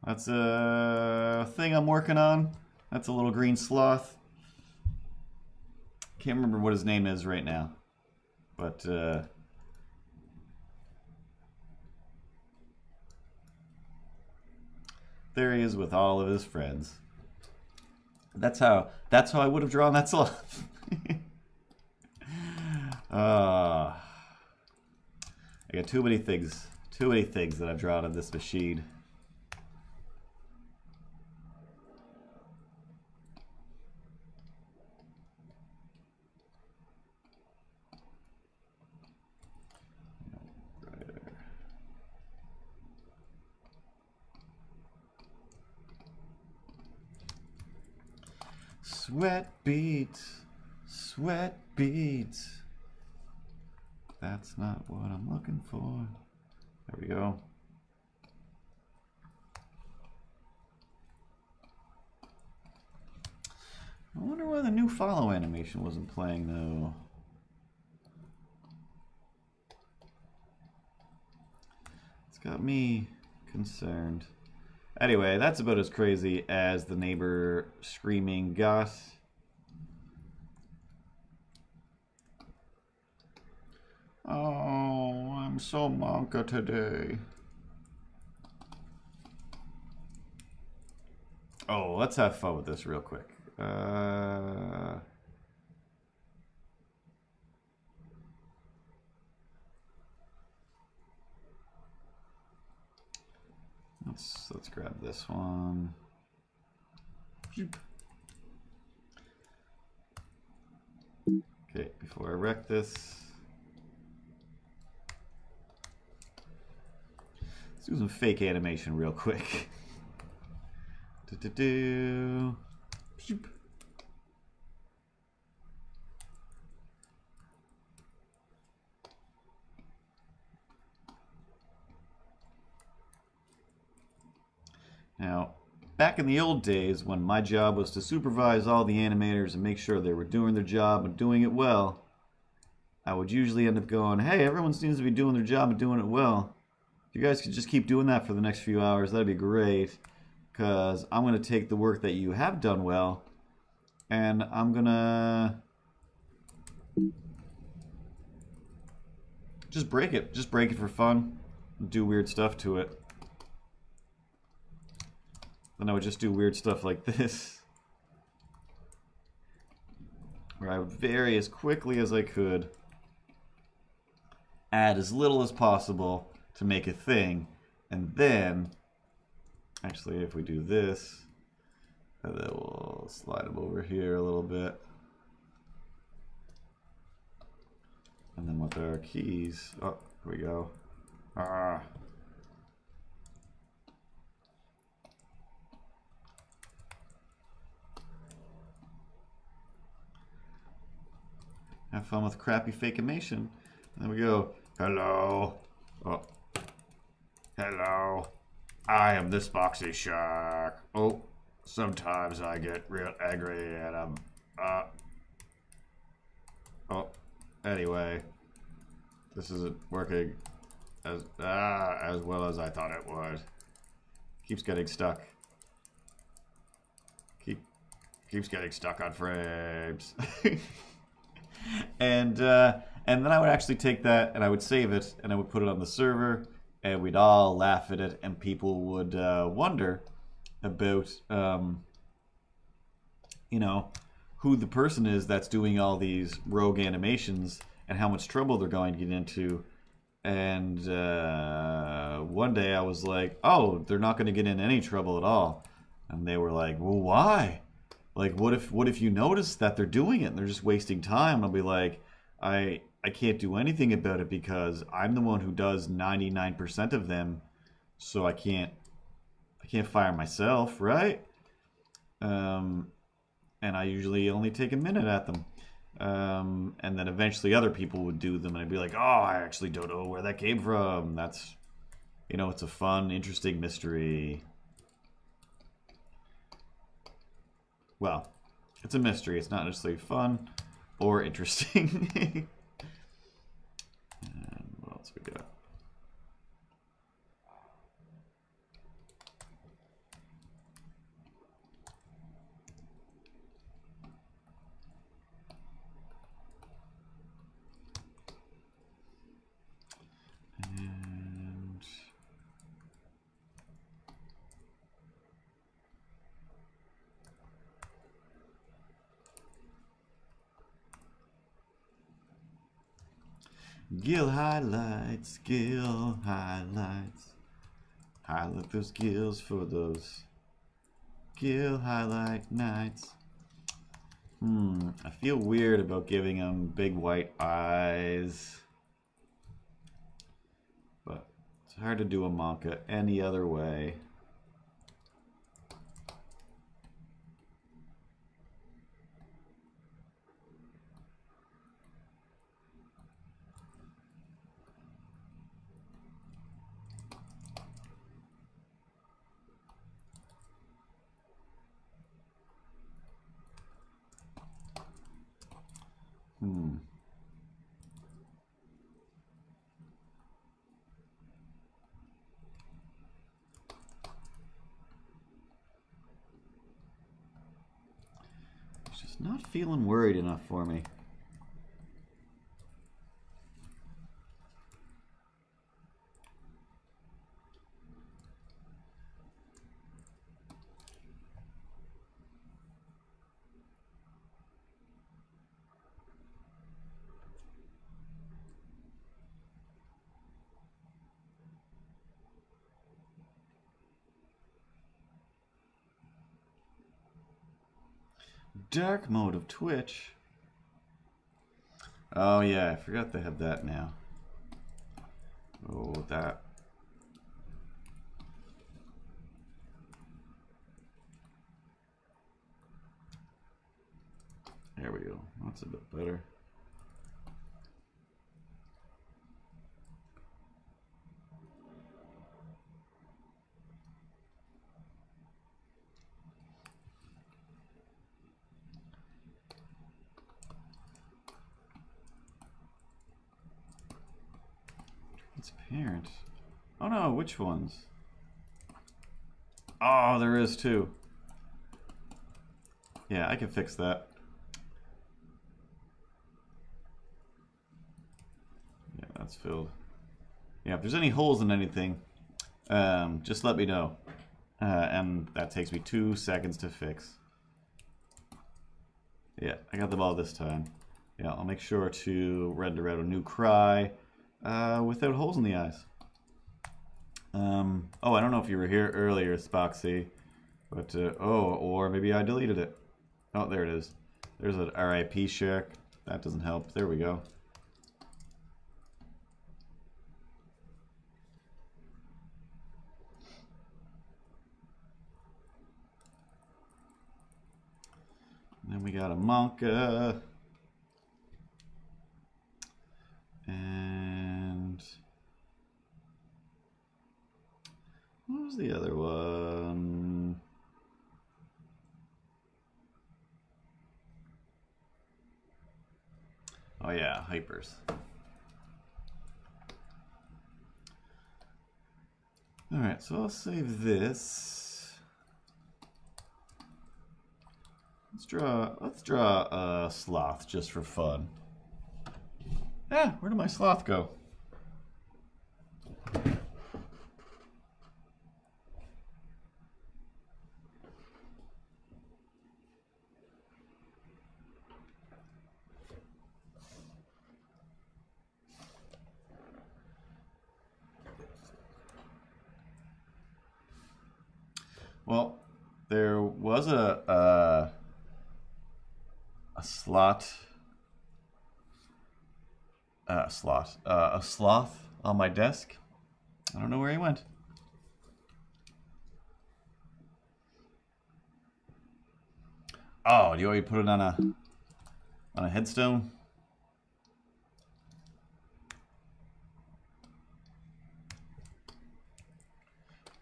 S1: That's a thing I'm working on. That's a little green sloth. Can't remember what his name is right now, but there he is with all of his friends. That's how I would have drawn that sloth. I got too many things that I've drawn on this machine. Sweat beads, sweat beads. That's not what I'm looking for. There we go. I wonder why the new follow animation wasn't playing though. It's got me concerned. Anyway, that's about as crazy as the neighbor screaming got. Oh, I'm so Monka today. Oh, let's have fun with this real quick. Let's grab this one. Okay, before I wreck this, let's do some fake animation real quick. Now, back in the old days when my job was to supervise all the animators and make sure they were doing their job and doing it well, I would usually end up going, hey, everyone seems to be doing their job and doing it well. If you guys could just keep doing that for the next few hours, that'd be great. Because I'm going to take the work that you have done well and I'm going to just break it. Just break it for fun. Do weird stuff to it. Then I would just do weird stuff like this, where I would vary as quickly as I could, add as little as possible to make a thing, and then, actually if we do this, and then we'll slide them over here a little bit, and then with our keys, oh, here we go. Have fun with crappy fakeimation. And then we go, hello. Oh. Hello. I am the Spooxy Shark. Oh, sometimes I get real angry and I'm, oh, anyway. This isn't working as well as I thought it would. Keeps getting stuck. Keeps getting stuck on frames. And then I would actually take that and I would save it and I would put it on the server and we'd all laugh at it and people would wonder about you know, who the person is that's doing all these rogue animations and how much trouble they're going to get into And one day I was like, oh, they're not going to get in any trouble at all. And they were like, well, why? Like, what if you notice that they're doing it and they're just wasting time? And I'll be like, I can't do anything about it because I'm the one who does 99% of them, so I can't fire myself, right? And I usually only take a minute at them. And then eventually other people would do them, and I'd be like, oh, I actually don't know where that came from. That's, you know, it's a fun, interesting mystery. Well, it's a mystery. It's not necessarily fun or interesting. And what else we got? And gill highlights, gill highlights. Highlight those gills for those gill highlight nights. I feel weird about giving them big white eyes. But it's hard to do a manga any other way. It's just not feeling worried enough for me. Dark mode of Twitch. Oh yeah, I forgot they have that now. Oh, that. There we go. That's a bit better. Transparent. Oh no, which ones? Oh, there is two. Yeah, I can fix that. Yeah, that's filled. Yeah, if there's any holes in anything, just let me know. And that takes me 2 seconds to fix. Yeah, I got them all this time. Yeah, I'll make sure to render out a new cry without holes in the eyes. Oh, I don't know if you were here earlier, Spooxy, but or maybe I deleted it. Oh, there it is. There's an RIP check. That doesn't help. There we go. And then we got a Monka. And what was the other one? Oh yeah, hypers. All right, so I'll save this. Let's draw a sloth just for fun. Yeah, where did my sloth go? Well, there was a sloth on my desk. I don't know where he went. Oh, do you want me to put it on a headstone?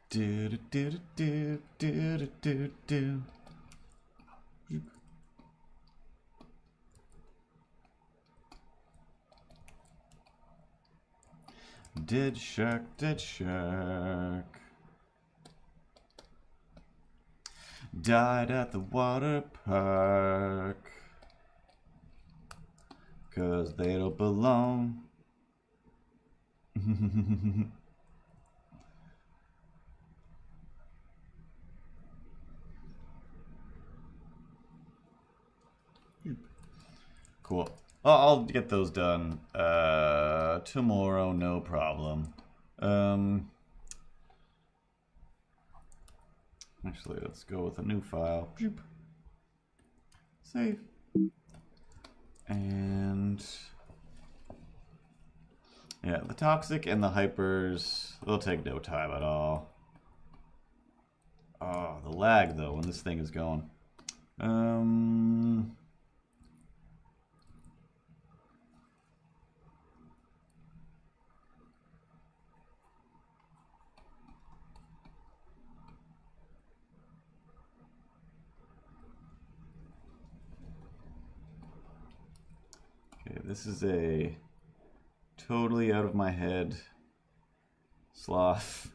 S1: Do do do do do do do do. Dead shark, dead shark. Died at the water park. 'Cause they don't belong. Cool. Well, I'll get those done tomorrow, no problem. Actually, let's go with a new file. Save. And yeah, the toxic and the hypers, they'll take no time at all. Oh, the lag though when this thing is going. Okay, this is a totally out of my head sloth.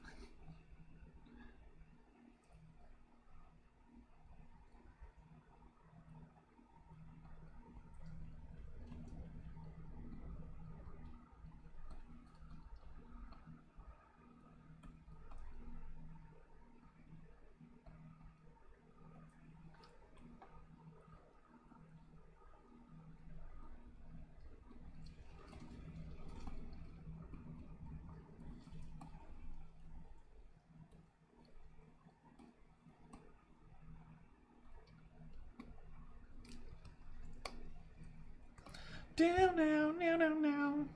S1: Down now, now, now, now.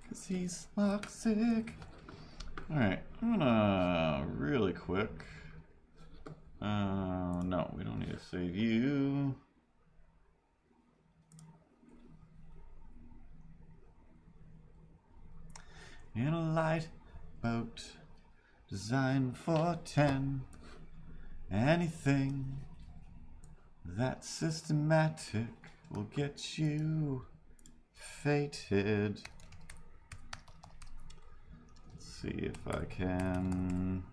S1: Cause he's toxic. Alright, I'm gonna really quick. No, we don't need to save you. In a light boat designed for 10. Anything that's systematic will get you fated. Let's see if I can.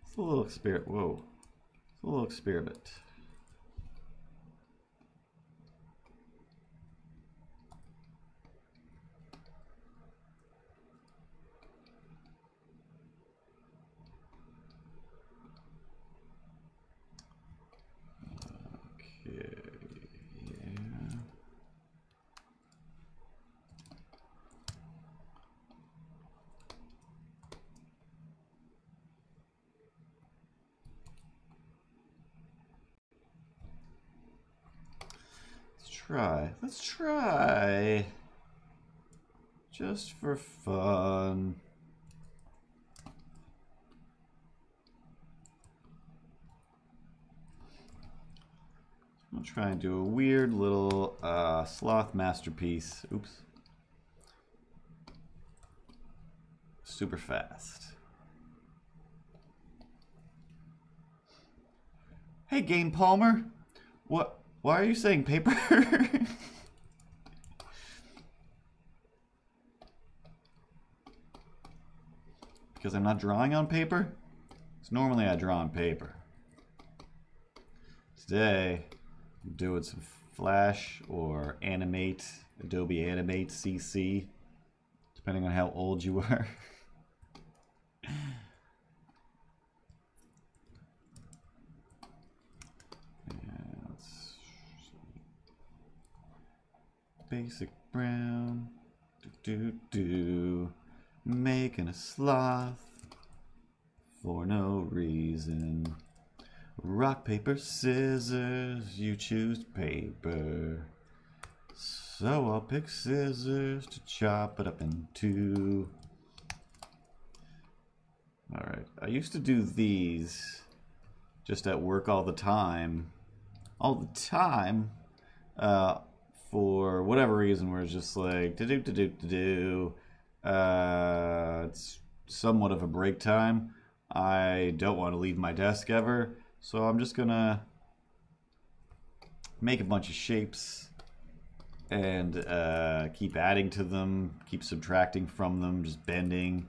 S1: It's a little experiment. Whoa. It's a little experiment. Okay. Yeah. Let's try. Just for fun. I'll try and do a weird little sloth masterpiece. Oops. Super fast. Hey, Game Palmer. What? Why are you saying paper? Because I'm not drawing on paper? Because normally I draw on paper. Today, I'm doing some Flash or Animate, Adobe Animate CC, depending on how old you are. Basic brown, making a sloth for no reason. Rock, paper, scissors, you choose paper. So I'll pick scissors to chop it up in two. Alright, I used to do these just at work all the time. For whatever reason, where it's just like it's somewhat of a break time. I don't want to leave my desk ever, so I'm just gonna make a bunch of shapes and keep adding to them, keep subtracting from them, just bending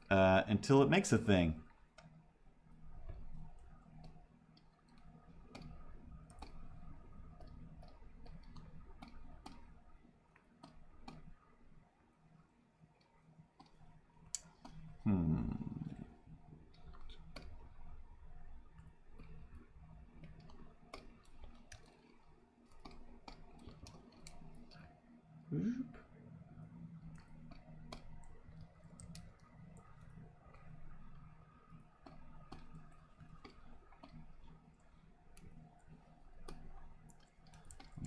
S1: until it makes a thing.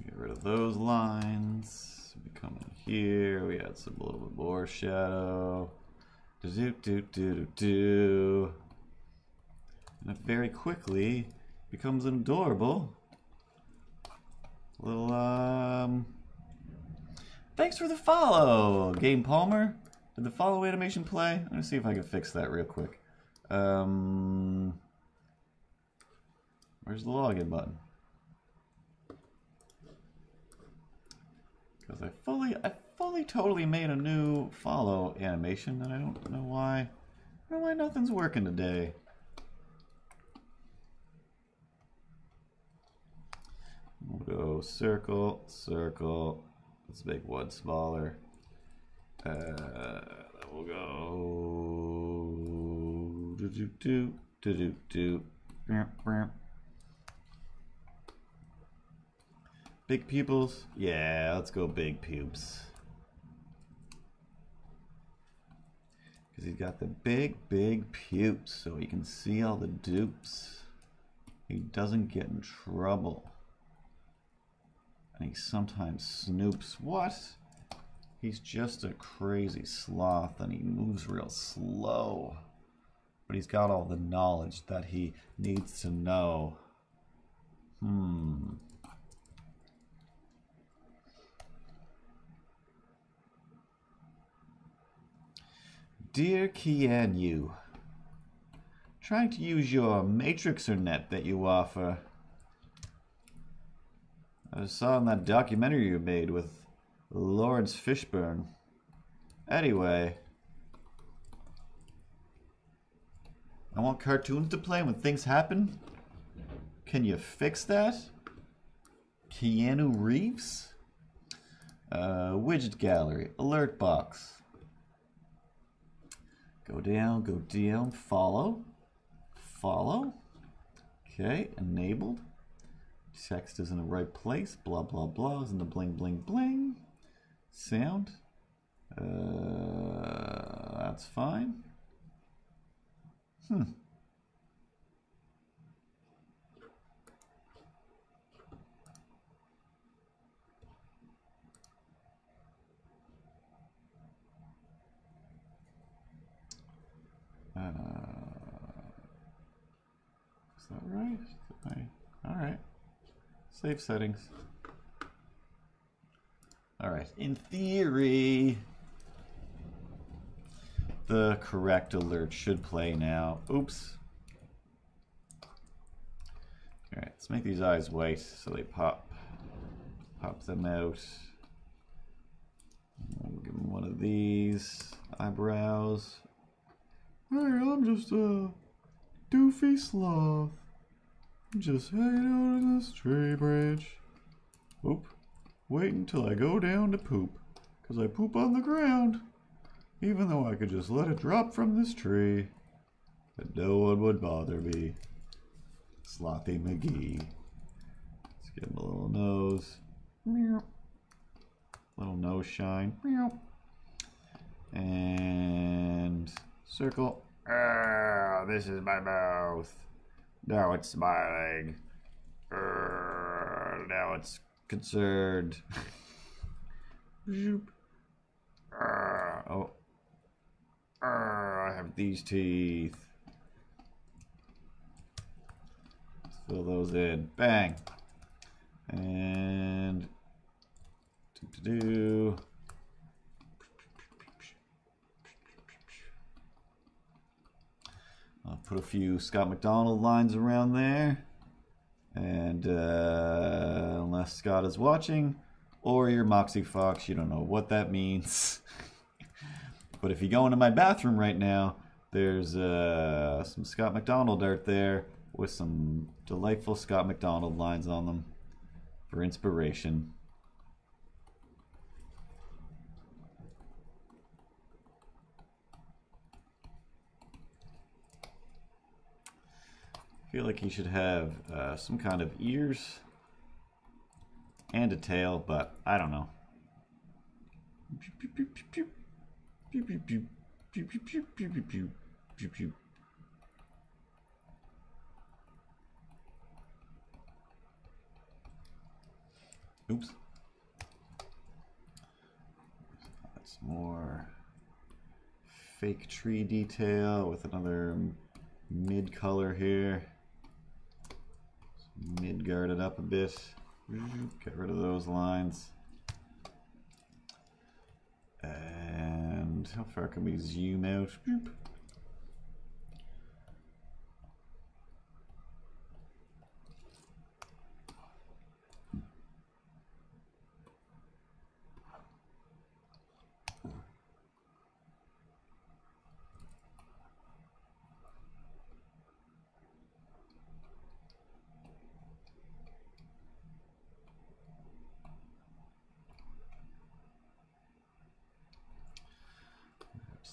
S1: Get rid of those lines. We come in here. We add some little bit more shadow. And it very quickly becomes an adorable little Thanks for the follow, Game Palmer. Did the follow animation play? I'm gonna see if I can fix that real quick. Where's the login button? Because I fully totally made a new follow animation, and I don't know why. I don't know why nothing's working today. We'll go circle, circle. Let's make one smaller. We'll go big pupils. Yeah, let's go big pupils. Because he's got the big pupils, so he can see all the dupes. He doesn't get in trouble. And he sometimes snoops. What? He's just a crazy sloth and he moves real slow. But he's got all the knowledge that he needs to know. Dear Keanu, trying to use your matrixer net that you offer. I saw in that documentary you made with Lawrence Fishburne. Anyway, I want cartoons to play when things happen. Can you fix that? Keanu Reeves? Widget gallery, alert box. Go down, follow. Okay, enabled. Text is in the right place. Blah, blah, blah is in the bling, bling, bling. Sound. That's fine. Is that right? All right. Save settings. Alright, in theory, the correct alert should play now. Oops. Alright, let's make these eyes white so they pop. Pop them out. We'll give them one of these eyebrows. Hey, I'm just a doofy sloth. I'm just hanging out in this tree branch. Oop. Wait until I go down to poop, 'cause I poop on the ground. Even though I could just let it drop from this tree, but no one would bother me. Slothy McGee. Let's give him a little nose. Meow. Little nose shine. Meow. And circle. Ah, this is my mouth. Now it's smiling. Now it's concerned. Oh. I have these teeth. Let's fill those in. Bang. And do. I'll put a few Scott McDonald lines around there. And unless Scott is watching, or you're Moxie Fox, you don't know what that means. But if you go into my bathroom right now, there's some Scott McDonald art there with some delightful Scott McDonald lines on them for inspiration. I feel like he should have some kind of ears and a tail, but I don't know. Oops. That's more fake tree detail with another mid color here. Mid guard it up a bit. Get rid of those lines. And how far can we zoom out?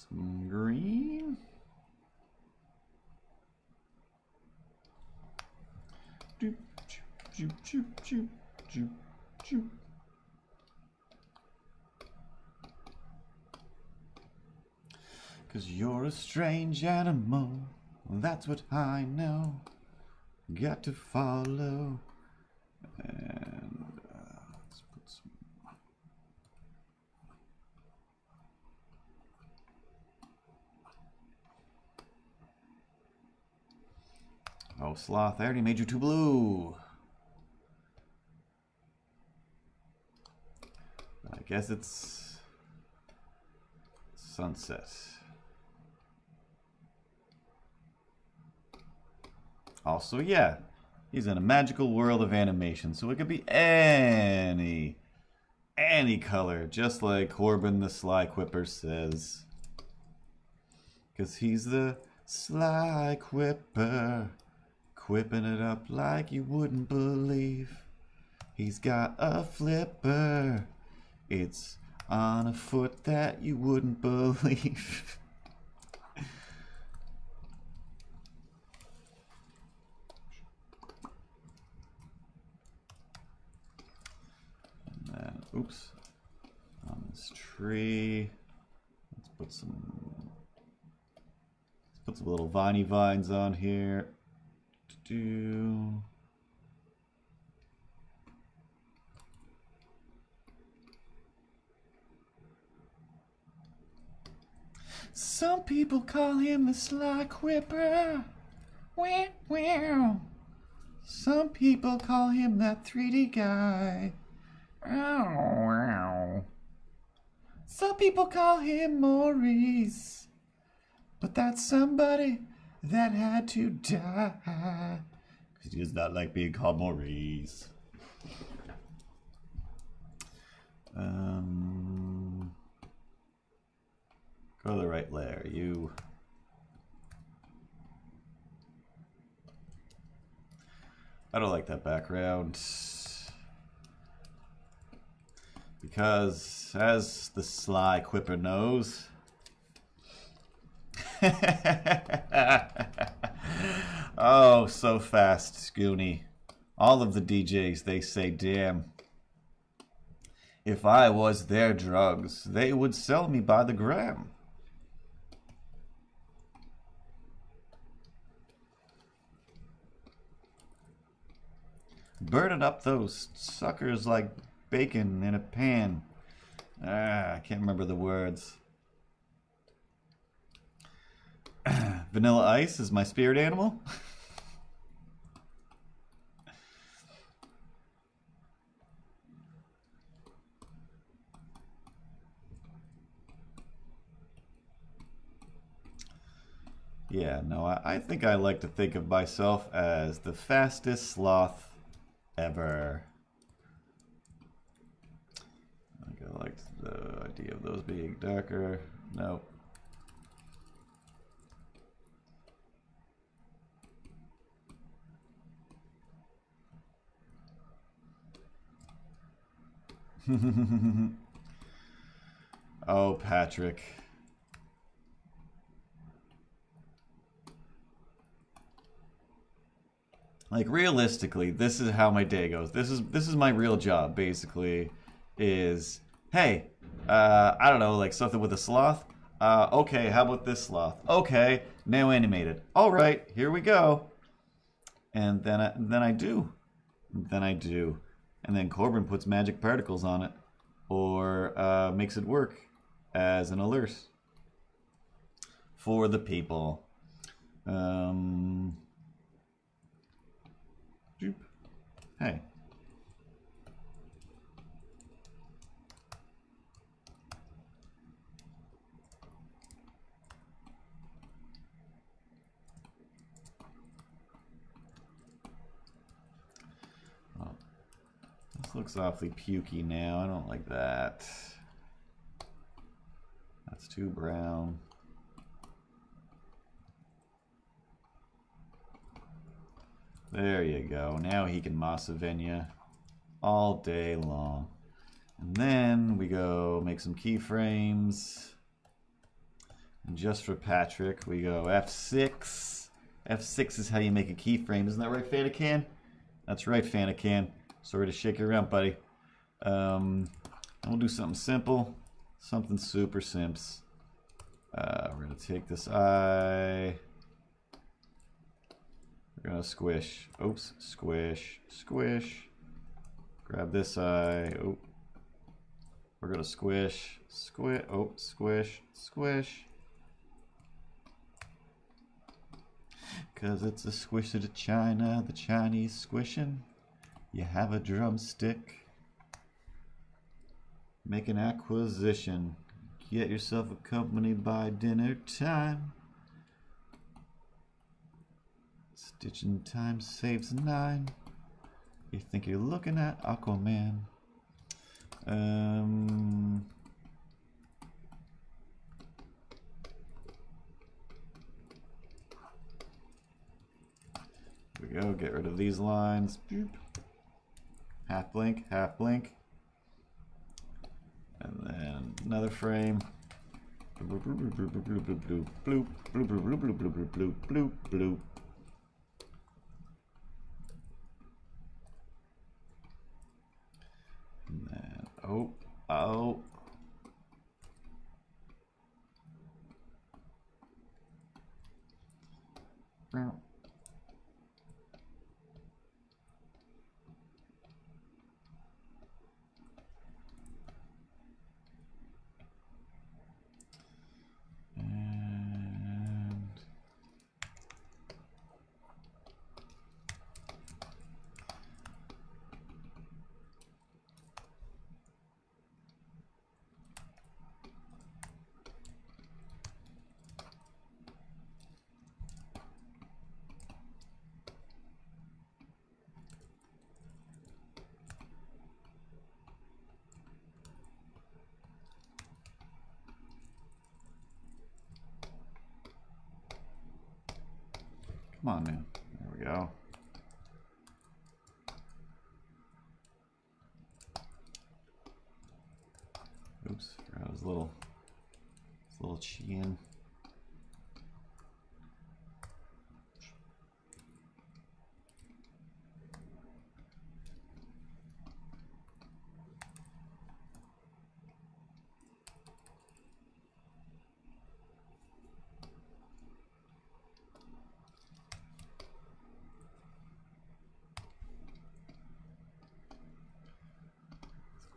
S1: Some green. Doop, choop, choop, choop, choop, choop. Cause you're a strange animal, that's what I know. Got to follow. And let's put some. Oh, sloth, I already made you too blue. I guess it's sunset. Also, yeah, he's in a magical world of animation, so it could be any color, just like Corbin the Sly Quipper says. Because he's the Sly Quipper, quipping it up like you wouldn't believe. He's got a flipper, it's on a foot that you wouldn't believe. Oops, on this tree, let's put some little viney vines on here. Some people call him the Sly Quipper. Wow, wow. Some people call him that 3D guy. Some people call him Maurice. But that's somebody that had to die. Because he does not like being called Maurice. Go to the right layer. You. I don't like that background. Because, as the sly quipper knows... Oh, so fast, Scoony. All of the DJs, they say, damn. If I was their drugs, they would sell me by the gram. Burning up those suckers like bacon in a pan. I can't remember the words. Vanilla Ice is my spirit animal. Yeah, no, I think I like to think of myself as the fastest sloth ever. I like the idea of those being darker. No. Oh, Patrick. Like, realistically, this is how my day goes. This is my real job, basically, is, hey, I don't know, like something with a sloth? Okay, how about this sloth? Okay, now animated. All right, here we go. And then I do. And then Corbin puts magic particles on it, or makes it work as an alert for the people. Hey. Oh, this looks awfully pukey now. I don't like that. That's too brown. There you go. Now he can Massavenia all day long. And then we go make some keyframes. And just for Patrick, we go F6. F6 is how you make a keyframe. Isn't that right, Fanacan? That's right, Fanacan. Sorry to shake you around, buddy. We'll do something simple. Something super simps. We're going to take this eye. We're gonna squish. Oops. Squish. Squish. Grab this eye. Oh. We're gonna squish. Squish. Oh, squish. Squish. Cause it's a squish to China. The Chinese squishing. You have a drumstick. Make an acquisition. Get yourself accompanied by dinner time. Stitching time saves 9. You think you're looking at Aquaman. Here we go. Get rid of these lines. Boop. Half blink, half blink. And then another frame. Bloop, bloop, bloop, bloop, bloop, bloop, bloop, bloop, bloop, bloop, bloop, bloop, bloop, bloop, bloop. And then, oh. Come on, man. There we go. Oops, forgot his little chin.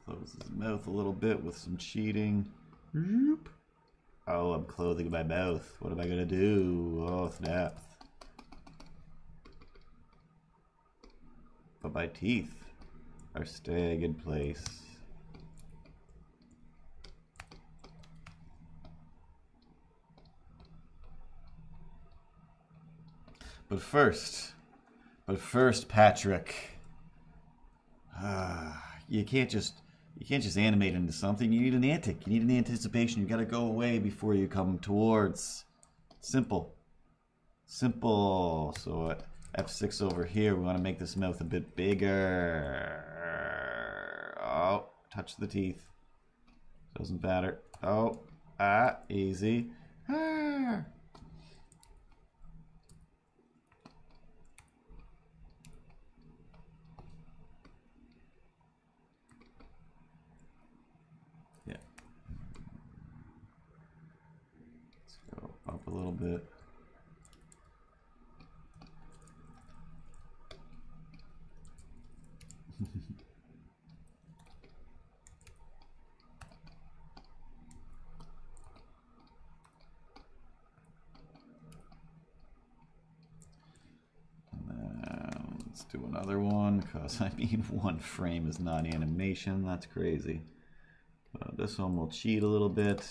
S1: Close his mouth a little bit with some cheating. Oh, I'm closing my mouth. What am I gonna do? Oh, snap. But my teeth are staying in place. But first, Patrick, you can't just animate into something. You need an antic. You need an anticipation. You got to go away before you come towards. Simple. So F6 over here. We want to make this mouth a bit bigger. Oh, touch the teeth. Doesn't matter. Oh, easy. Up a little bit. And then let's do another one, because I mean one frame is not animation. That's crazy. This one will cheat a little bit.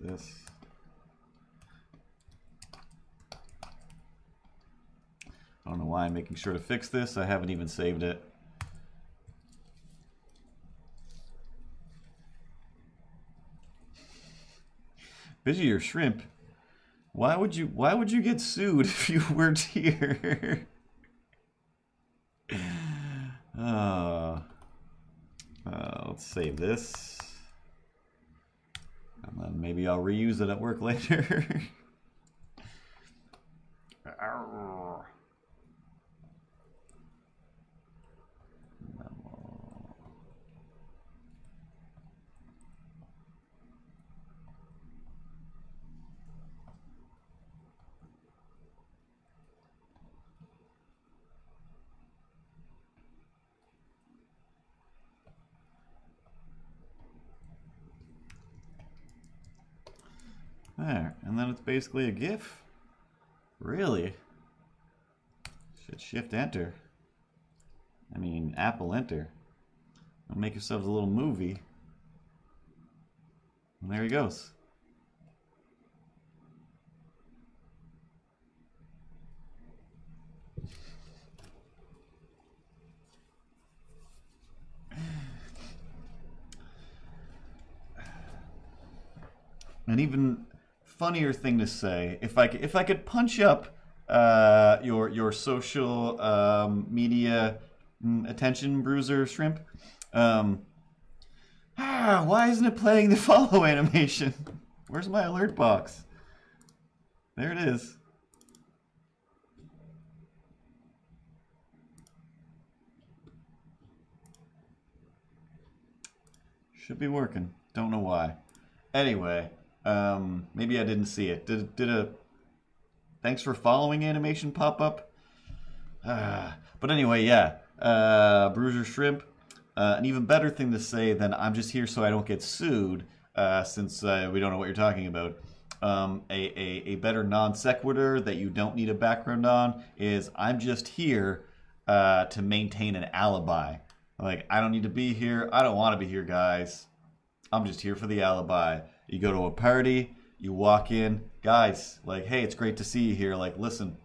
S1: This. I don't know why I'm making sure to fix this. I haven't even saved it. Busy or shrimp? Why would you get sued if you weren't here? Let's save this. And then maybe I'll reuse it at work later. There, and then it's basically a GIF. Really? Should shift enter. I mean, Apple enter. And make yourselves a little movie. And there he goes. An even funnier thing to say, if I could punch up your social media attention bruiser shrimp, why isn't it playing the follow animation? Where's my alert box? There it is. Should be working. Don't know why. Anyway. Maybe I didn't see it. Did a thanks for following animation pop up? But anyway, yeah. Bruiser Shrimp. An even better thing to say than I'm just here so I don't get sued, since we don't know what you're talking about. A better non sequitur that you don't need a background on is I'm just here to maintain an alibi. Like, I don't need to be here. I don't want to be here, guys. I'm just here for the alibi. You go to a party, you walk in, guys, like, hey, it's great to see you here. Like, listen,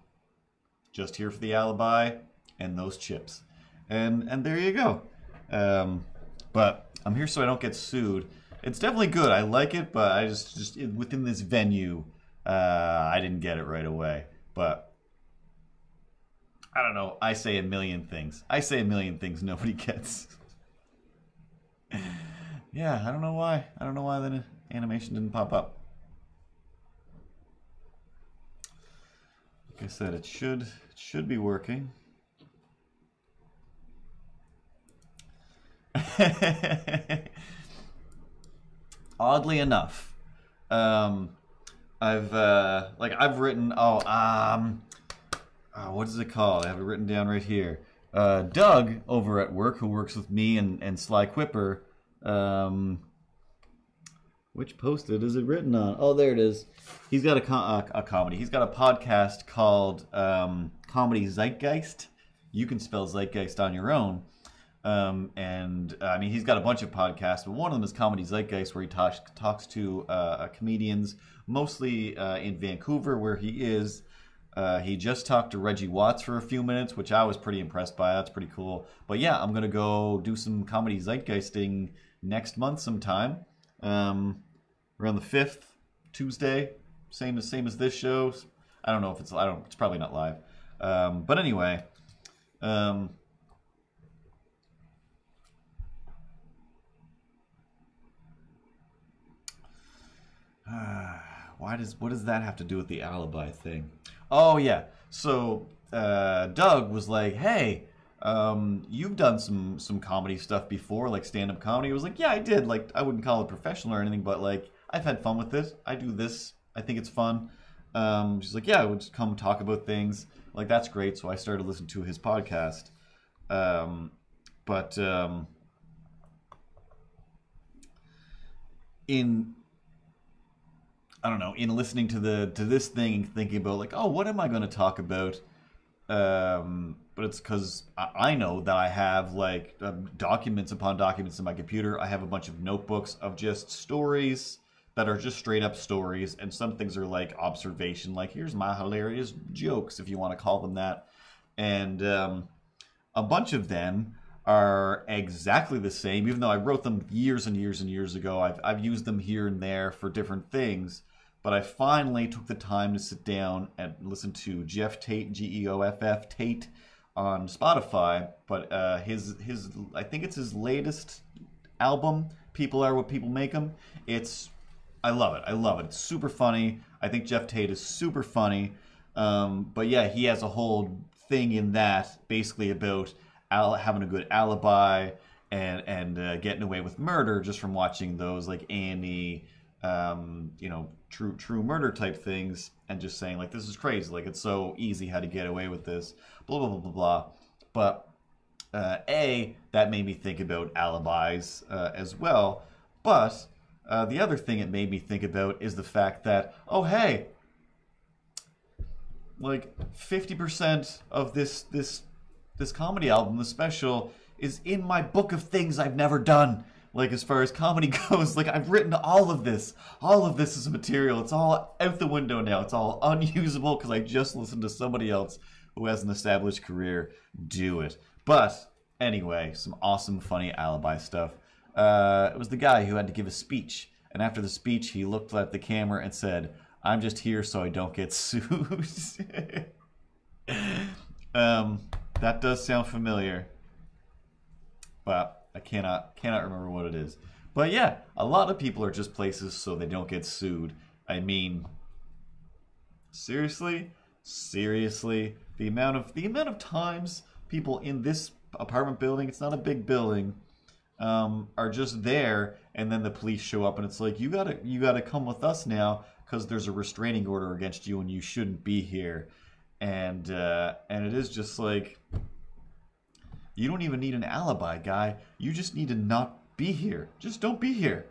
S1: just here for the alibi and those chips. and there you go. But I'm here so I don't get sued. It's definitely good. I like it, but I just within this venue, I didn't get it right away. But I don't know. I say a million things. I say a million things nobody gets. Yeah, I don't know why. I don't know why the animation didn't pop up. Like I said, it should be working. Oddly enough, I've written what is it called? I have it written down right here. Doug over at work, who works with me and Sly Quipper. Which post-it is it written on? Oh, there it is. He's got a comedy. He's got a podcast called Comedy Zeitgeist. You can spell Zeitgeist on your own. I mean, he's got a bunch of podcasts, but one of them is Comedy Zeitgeist, where he talks to comedians, mostly in Vancouver, where he is. He just talked to Reggie Watts for a few minutes, which I was pretty impressed by. That's pretty cool. But yeah, I'm going to go do some Comedy Zeitgeisting next month sometime. Around the 5th, Tuesday, same as this show. I don't know if it's probably not live. But anyway, what does that have to do with the alibi thing? Oh yeah. So Doug was like, "Hey, you've done some comedy stuff before, like stand-up comedy." I was like, "Yeah, I did. Like, I wouldn't call it professional or anything, but like, I've had fun with this. I do this. I think it's fun." She's like, "Yeah, I would just come talk about things." Like, that's great. So I started listening to his podcast. In listening to this thing and thinking about like, oh, what am I going to talk about? But it's because I know that I have like documents upon documents in my computer. I have a bunch of notebooks of just stories that are just straight up stories, and some things are like observation, like here's my hilarious jokes, if you want to call them that. And a bunch of them are exactly the same, even though I wrote them years and years and years ago. I've used them here and there for different things. But I finally took the time to sit down and listen to Geoff Tate, Geoff Tate, on Spotify. But his I think it's his latest album, People Are What People Make Them. I love it. I love it. It's super funny. I think Geoff Tate is super funny. But yeah, he has a whole thing in that basically about having a good alibi and getting away with murder just from watching those like A&E, true murder type things, and just saying like, this is crazy, like it's so easy how to get away with this, blah blah blah blah blah. But that made me think about alibis as well. But the other thing it made me think about is the fact that, oh hey, like 50% of this comedy album, the special, is in my book of things I've never done. Like, as far as comedy goes, like, I've written all of this. All of this is material. It's all out the window now. It's all unusable because I just listened to somebody else who has an established career do it. But, anyway, some awesome, funny alibi stuff. It was the guy who had to give a speech. And after the speech, he looked at the camera and said, "I'm just here so I don't get sued." That does sound familiar. But I cannot remember what it is. But yeah, a lot of people are just places so they don't get sued. I mean, seriously, the amount of times people in this apartment building, it's not a big building, are just there, and then the police show up and it's like, you gotta come with us now because there's a restraining order against you and you shouldn't be here. And it is just like, you don't even need an alibi, guy. You just need to not be here. Just don't be here.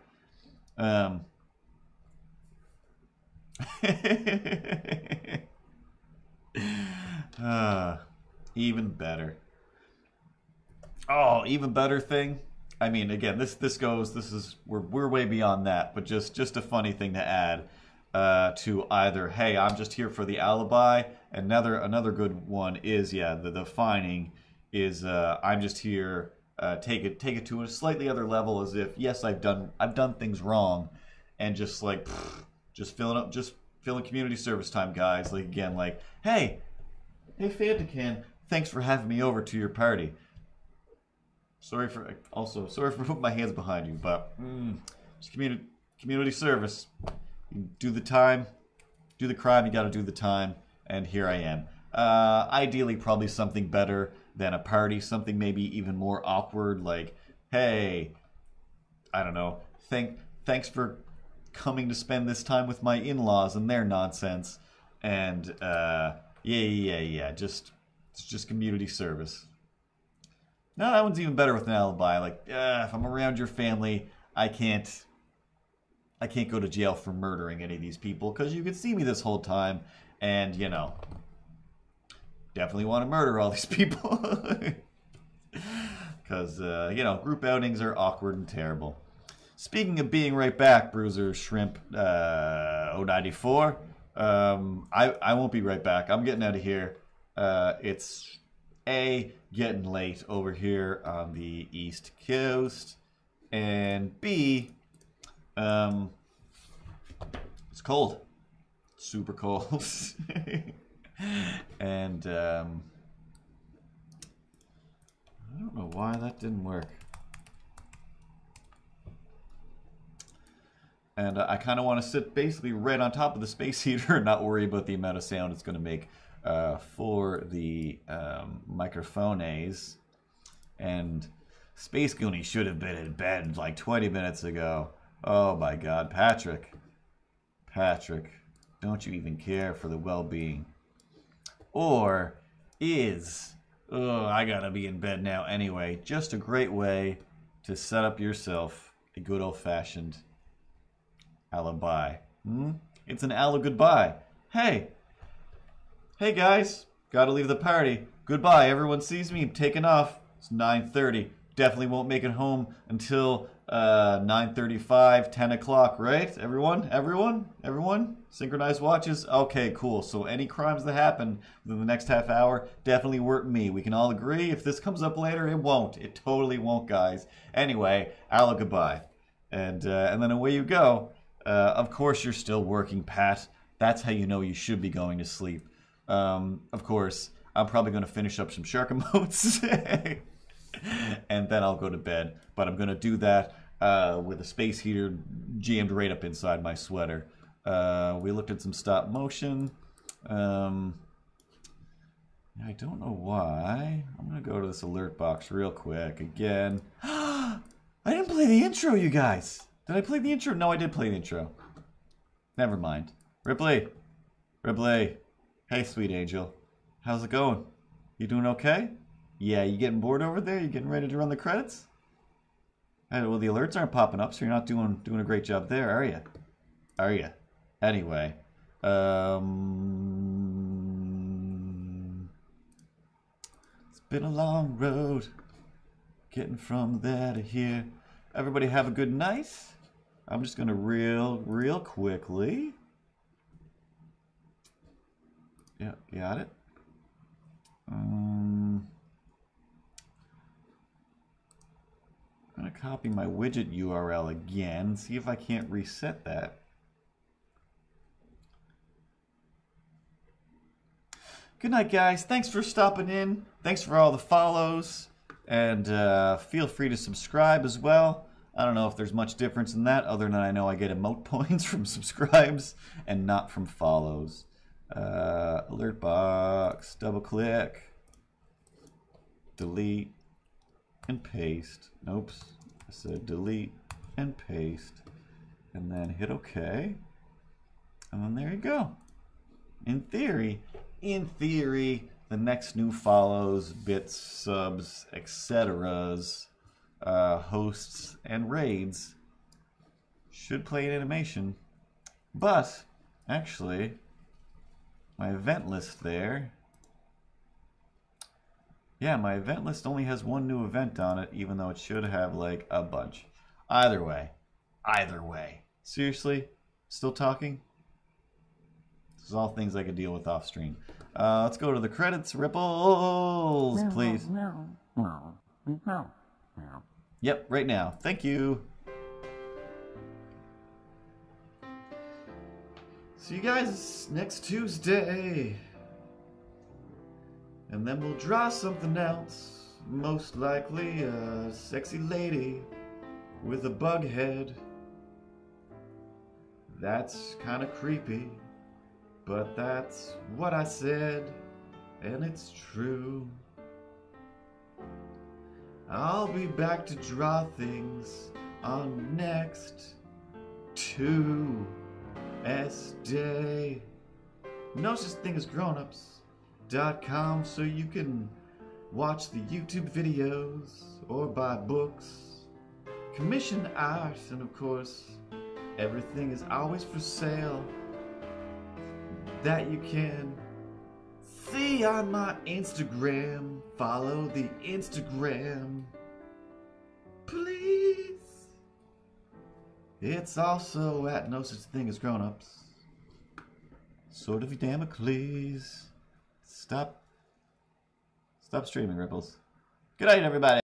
S1: Even better. Oh, even better thing. I mean, again, we're way beyond that, but just a funny thing to add to either, hey, I'm just here for the alibi. Another good one is, yeah, the fining is I'm just here. Take it to a slightly other level, as if yes, I've done things wrong, and just like just filling community service time, guys. Like again, like hey Fantacan, thanks for having me over to your party. Sorry for putting my hands behind you, but just community service. You do the time, do the crime. You got to do the time, and here I am. Ideally, probably something better than a party, something maybe even more awkward, like, hey, I don't know, thanks for coming to spend this time with my in-laws and their nonsense, and just community service. No, that one's even better with an alibi. Like, if I'm around your family, I can't go to jail for murdering any of these people because you could see me this whole time, and you know. Definitely want to murder all these people. Because, group outings are awkward and terrible. Speaking of being right back, Bruiser Shrimp 094, I won't be right back. I'm getting out of here. It's A, getting late over here on the East Coast, and B, it's cold. Super cold. And I don't know why that didn't work. And I kind of want to sit basically right on top of the space heater and not worry about the amount of sound it's going to make for the microphones. And Space Goonie should have been in bed like 20 minutes ago. Oh my God, Patrick, don't you even care for the well-being? Or is, I gotta be in bed now anyway. Just a great way to set up yourself a good old-fashioned alibi. It's an allo goodbye. Hey guys, gotta leave the party. Goodbye, everyone sees me, I'm taking off. It's 9:30. Definitely won't make it home until 9:35, 10 o'clock, right? Everyone? Synchronized watches? Okay, cool. So any crimes that happen within the next half hour definitely weren't me. We can all agree. If this comes up later, it won't. It totally won't, guys. Anyway, allo goodbye. And then away you go. Of course you're still working, Pat. That's how you know you should be going to sleep. Of course, I'm probably going to finish up some shark emotes. And then I'll go to bed. But I'm going to do that with a space heater jammed right up inside my sweater. We looked at some stop motion. I don't know why. I'm going to go to this alert box real quick again. I didn't play the intro, you guys. Did I play the intro? No, I did play the intro. Never mind. Ripley. Hey, sweet angel. How's it going? You doing okay? Yeah, you getting bored over there? You getting ready to run the credits? Well, the alerts aren't popping up, so you're not doing a great job there, are you? Anyway, it's been a long road getting from there to here. Everybody have a good night. I'm just gonna real quickly. Yeah, got it. I'm gonna copy my widget URL again, see if I can't reset that. Good night, guys. Thanks for stopping in. Thanks for all the follows. And feel free to subscribe as well. I don't know if there's much difference in that, other than I know I get emote points from subscribes and not from follows. Alert box, double click, delete, and paste. Oops, I said delete and paste. And then hit OK. And then there you go. In theory, the next new follows, bits, subs, etc.'s, hosts, and raids should play an animation. But, actually, my event list there, yeah, my event list only has one new event on it, even though it should have, like, a bunch. Either way. Seriously? Still talking? This is all things I could deal with off stream. Let's go to the credits. Ripples, please. Yep, right now. Thank you. See you guys next Tuesday. And then we'll draw something else. Most likely a sexy lady with a bug head. That's kind of creepy, but that's what I said, and it's true. I'll be back to draw things on next Tuesday. No such thing as grownups.com, so you can watch the YouTube videos or buy books, commission art, and of course, everything is always for sale that you can see on my Instagram. Follow the Instagram, please. It's also at No Such Thing as Grownups. Sort of Damocles. Stop streaming, Ripples. Good night, everybody.